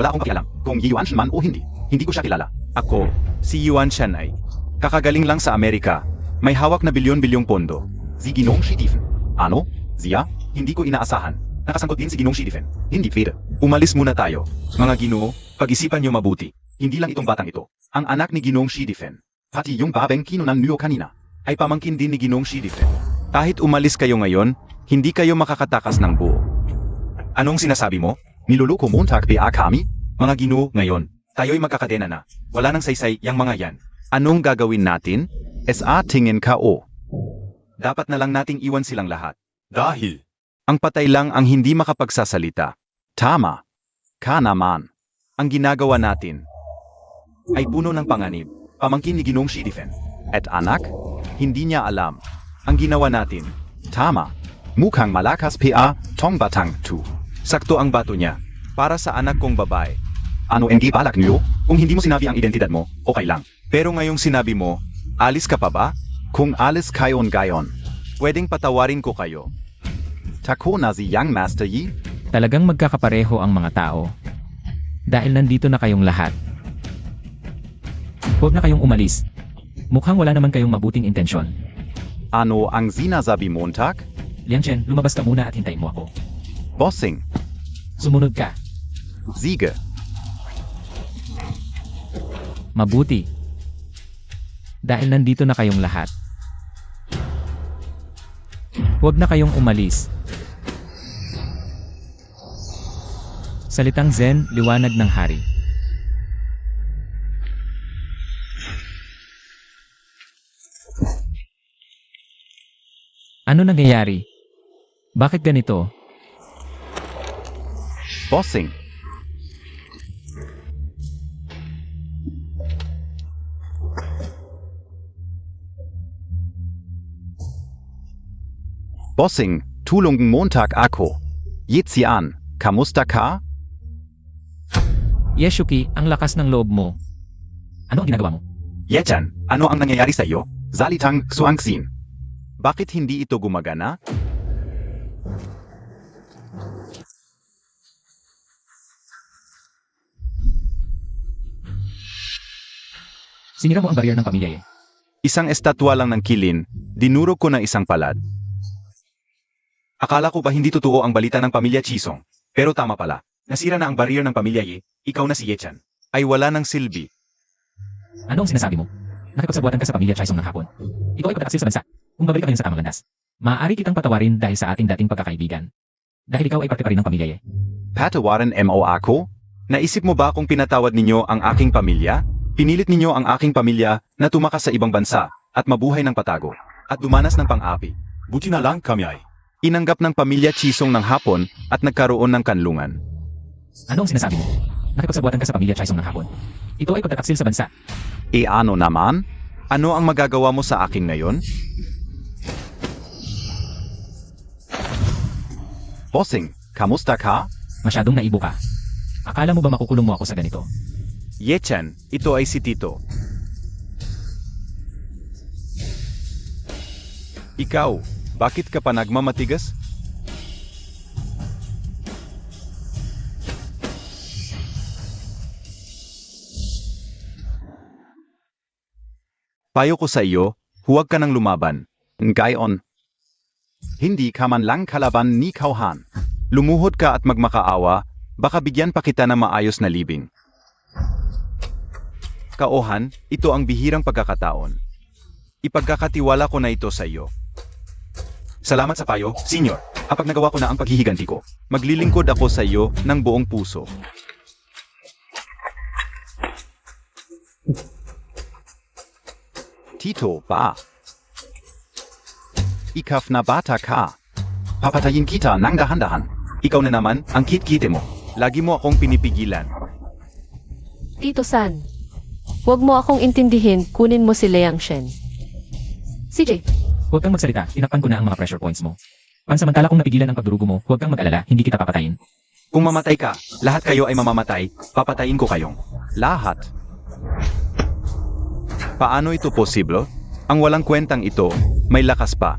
Wala akong pakialam kung Yuan Shan man o hindi. Hindi ko siya kilala. Ako, si Yuan Shan ay kakagaling lang sa Amerika. May hawak na bilyon-bilyong pondo. Si Ginong Shidifen. Ano? Siya? Hindi ko inaasahan. Nakasangkot din si Ginong Shidifen. Hindi pwede. Umalis muna tayo. Mga Ginoo, pag-isipan niyo mabuti. Hindi lang itong batang ito. Ang anak ni Ginong Shidifen. Pati yung babeng kinunan niyo kanina. Ay pamangkin din ni Ginong Shidifen. Kahit umalis kayo ngayon, hindi kayo makakatakas ng buo. Anong sinasabi mo? Niluluko mo kami? Mga Ginoo, ngayon. Tayo'y magkakadena na. Wala nang saysay yang mga yan. Anong gagawin natin? Tingin ka o. Dapat na lang nating iwan silang lahat. Dahil Ang patay lang ang hindi makapagsasalita. Tama. Ka naman. Ang ginagawa natin ay puno ng panganib. Pamangkin ni Ginong Shidifen. at anak, hindi niya alam. Ang ginawa natin. Tama. Mukhang malakas pa tong batang tu. Sakto ang bato niya. Para sa anak kong babae. Ano hindi balak niyo? Kung hindi mo sinabi ang identidad mo, okay lang. Pero ngayong sinabi mo, alis ka pa ba? Kung alis kayon gayon, pwedeng patawarin ko kayo. Tako na si Young Master Yi? Talagang magkakapareho ang mga tao. Dahil nandito na kayong lahat. Huwag na kayong umalis. Mukhang wala naman kayong mabuting intensyon. Ano ang sinasabi Montag? Liang Chen, lumabas ka muna at hintayin mo ako. Bossing, Sumunod ka. Siege, Mabuti. Dahil nandito na kayong lahat. Huwag na kayong umalis. Salitang Zen, liwanag ng hari. Ano nangyayari? Bakit ganito? Bossing. Bossing, tulong Montag ako. Yitsian, kamusta ka? Yeshuki, ang lakas ng loob mo. Ano ang ginagawa mo? Yechan, ano ang nangyayari sa iyo? Zalitang Suangsin. Bakit hindi ito gumagana? Sinira mo ang barrier ng pamilya eh. Isang estatwa lang ng kilin, dinurog ko ng isang palad. Akala ko ba hindi totoo ang balita ng pamilya Chisong? Pero tama pala. Nasira na ang barrier ng pamilya Ye. Ikaw na si Yechan. Ay wala ng silbi. Ano ang sinasabi mo? Nakipagsabuatan ka sa pamilya Chaisong ng hapon. Ito ay pagtaksil sa bansa. Kung babalik ka ngayon sa tamang landas, maaari kitang patawarin dahil sa ating dating pagkakaibigan. Dahil ikaw ay parte pa rin ng pamilya eh. Patawaran mo ako? Naisip mo ba kung pinatawad ninyo ang aking pamilya? Pinilit ninyo ang aking pamilya na tumakas sa ibang bansa at mabuhay ng patago at dumanas ng pang-api. Buti na lang kami ay. Inanggap ng pamilya Chisong ng hapon at nagkaroon ng kanlungan. Ano ang sinasabi mo? Nakipagsabuatan ka sa pamilya Chaisong ng hapon. Ito ay pagtataksil sa bansa. E ano naman? Ano ang magagawa mo sa akin ngayon? Bossing, kamusta ka? Masyadong naibo ka. Akala mo ba makukulong mo ako sa ganito? Yechan, ito ay si Tito. Ikaw, bakit ka pa nagmamatigas? Payo ko sa iyo, huwag ka nang lumaban. Gayon. Hindi ka man lang kalaban ni Kauhan. Lumuhod ka at magmakaawa, baka bigyan pa kita ng maayos na libing. Kaohan, ito ang bihirang pagkakataon. Ipagkakatiwala ko na ito sa iyo. Salamat sa payo, Senior. Kapag nagawa ko na ang paghihiganti ko, Maglilingkod ako sa iyo ng buong puso. Tito, pa. Ikaf na bata ka. papatayin kita ng dahan-dahan. Ikaw na naman ang kit-kite mo. Lagi mo akong pinipigilan. Tito San, huwag mo akong intindihin, kunin mo si Liang Shen. CJ, Huwag kang magsalita, tinakpan ko na ang mga pressure points mo. Pansamantala kung napigilan ang pagdurugo mo, huwag kang mag-alala, hindi kita papatayin. Kung mamatay ka, lahat kayo ay mamamatay, papatayin ko kayong. Lahat. Paano ito posible? Ang walang kwentang ito, may lakas pa.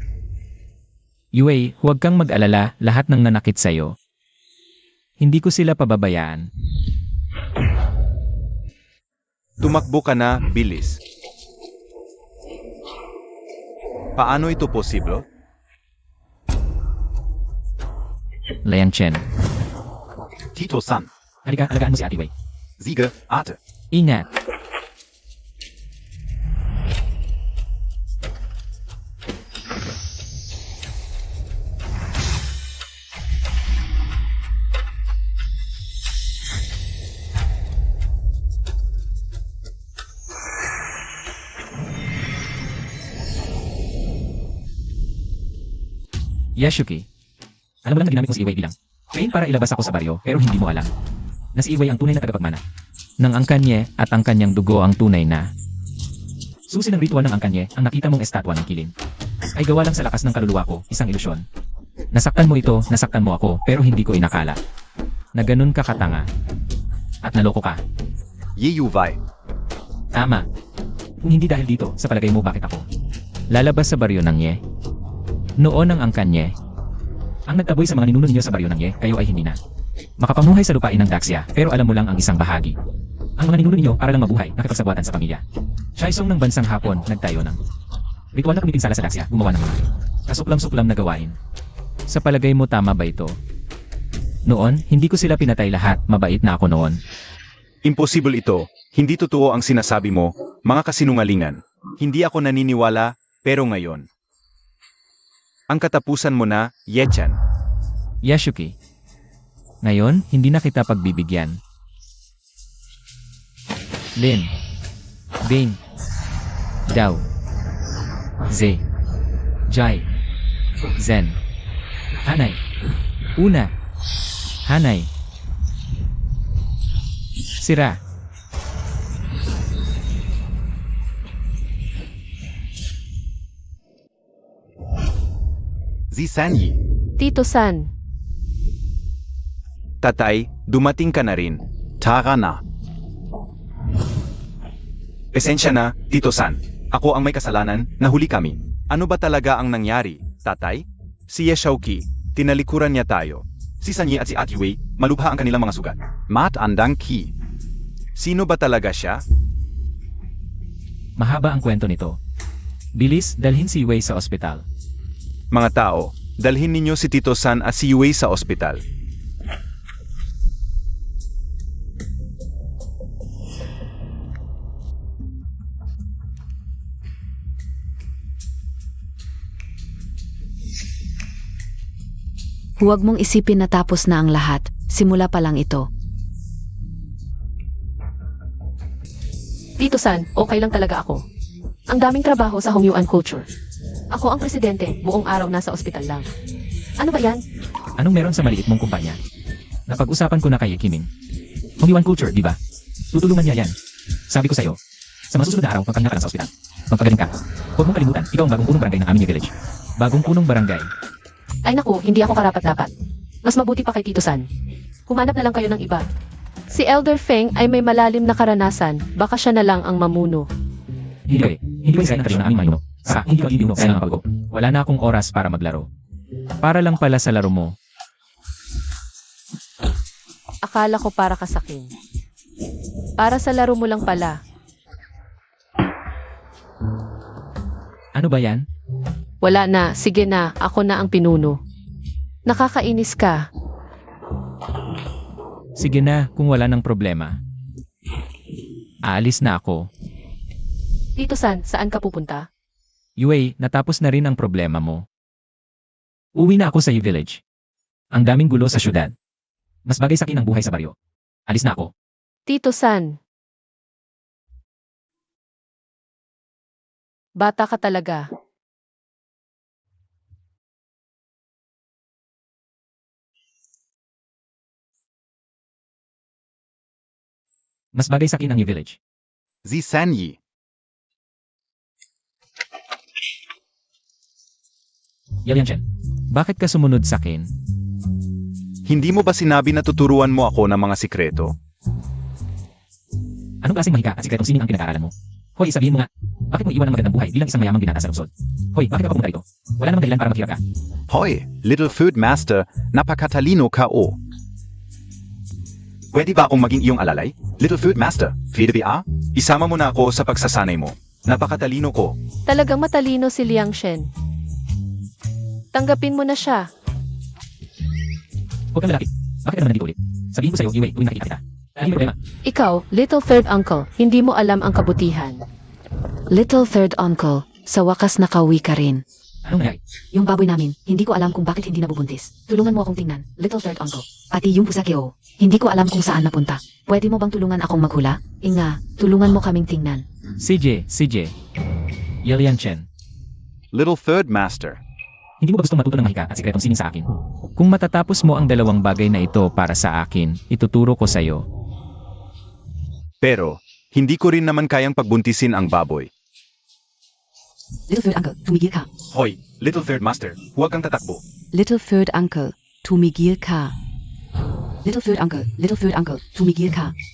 Yue, huwag kang mag-alala, lahat ng nanakit sa'yo. Hindi ko sila pababayaan. Tumakbo ka na, bilis. Paano ito posible? Liang Chen. Tito-san. Halika, alagaan mo si Ate Wei. Sige, ate. Ingat. Yashuki, alam mo lang na ginamit mo si Iway bilang pain para ilabas ako sa baryo, pero hindi mo alam na si Iway ang tunay na tagapagmana ng angkanye at ang kanyang dugo ang tunay na susi ng ritual ng angkanye. Ang nakita mong estatwa ng kilin ay gawa lang sa lakas ng kaluluwa ko, isang ilusyon. Nasaktan mo ito, nasaktan mo ako, pero hindi ko inakala na ganun ka katanga at naloko ka. Ye Yuvai. Tama. Kung hindi dahil dito, sa palagay mo bakit ako lalabas sa baryo ng Ye? Noon ang angkanye ang nagtaboy sa mga ninuno ninyo sa baryo ng Ye, kayo ay hindi na makapamuhay sa lupain ng Daxia, pero alam mo lang ang isang bahagi. Ang mga ninuno ninyo para lang mabuhay, nakipagsabuatan sa pamilya. Shaisong ng bansang Hapon, nagtayo ng ritual na kumipinsala sa Daxia, gumawa ng mga kasuklam-suklam na gawain. Sa palagay mo tama ba ito? Noon, hindi ko sila pinatay lahat, mabait na ako noon. Imposible ito. Hindi totoo ang sinasabi mo, mga kasinungalingan. Hindi ako naniniwala, pero ngayon. Ang katapusan mo na, Ye-chan. Yashuki, ngayon, hindi na kita pagbibigyan. Lin, Bing, Dao, Ze, Jai, Zen, Hanay, Una, Hanay, Sira. Zisanyi. Tito-san, Tatay, dumating ka na rin. Tara na. Pasensya na, Tito-san. Ako ang may kasalanan, nahuli kami. Ano ba talaga ang nangyari, tatay? Si Yashauki, tinalikuran niya tayo. Si Sanyi at si Ate Wei, malubha ang kanilang mga sugat. Mat andang ki. Sino ba talaga siya? Mahaba ang kwento nito. Bilis, dalhin si Wei sa ospital. Mga tao, dalhin ninyo si Tito-san at si Wei sa ospital. Huwag mong isipin na tapos na ang lahat, simula pa lang ito. Tito-san, okay lang talaga ako. Ang daming trabaho sa Hongyuan culture. Ako ang presidente, buong araw nasa ospital lang. Ano ba yan? Anong meron sa maliit mong kumpanya? Napag-usapan ko na kay Kiming. Hongyuan culture, di ba? Tutulungan niya yan. Sabi ko sa'yo, sa mga susunod na araw, magpahinga ka lang sa ospital. Magpagaling ka. Huwag mong kalimutan, ikaw ang bagong punong barangay ng aming village. Bagong punong barangay. Ay naku, hindi ako karapat-dapat. Mas mabuti pa kay Tito-san. Humanap na lang kayo ng iba. Si Elder Feng ay may malalim na karanasan, baka siya na lang ang mamuno. Hindi ko isaya ng tradisyon na aming mayuno. Sa hindi ko ibinuno sa mga paggo. Wala na akong oras para maglaro. Para lang pala sa laro mo. Akala ko para ka sa akin. Para sa laro mo lang pala. Ano ba yan? Wala na, sige na, ako na ang pinuno. Nakakainis ka. Sige na, kung wala ng problema. Aalis na ako. Tito-san, saan ka pupunta? Yue, natapos na rin ang problema mo. Uwi na ako sa village. Ang daming gulo sa syudad. Mas bagay sa akin ang buhay sa baryo. Alis na ako. Tito-san. Bata ka talaga. Mas bagay sa akin ang village. Zisanyi. Yalian Chen, bakit ka sumunod sa akin? Hindi mo ba sinabi na tuturuan mo ako ng mga sikreto? Anong klaseng mahika at sikretong sining ang pinag-aaralan mo? Hoy, sabihin mo nga, bakit mo iwan ang magandang buhay bilang isang mayamang binata sa lungsod? Hoy, bakit ka pa pumunta rito? Wala namang dahilan para maghirap ka. Hoy, Little Food Master, napakatalino ka o. Pwede ba akong maging iyong alalay? Little Food Master, pwede ba? Isama mo na ako sa pagsasanay mo. Napakatalino ko. Talagang matalino si Liang Shen. Tanggapin mo na siya. Huwag kang lalaki. Bakit ka naman nandito ulit? Sabihin ko sa'yo, Iway, tuwing nakita kita. Hindi may problema. Ikaw, little third uncle, hindi mo alam ang kabutihan. Little third uncle, sa wakas nakauwi ka rin. Anong nangyari? Yung baboy namin, hindi ko alam kung bakit hindi nabubuntis. Tulungan mo akong tingnan, little third uncle. Pati yung pusakyo, hindi ko alam kung saan napunta. Pwede mo bang tulungan akong maghula? Inga, tulungan mo kaming tingnan. CJ. Yelian Chen. Little Third Master. Hindi mo ba gustong matuto ng mahika at sikretong sining sa akin? Kung matatapos mo ang dalawang bagay na ito para sa akin, ituturo ko sa'yo. Pero, hindi ko rin naman kayang pagbuntisin ang baboy. Little third uncle, tumigil ka. Hoy, Little Third Master, huwag kang tatakbo. Little third uncle, tumigil ka. Little third uncle, tumigil ka.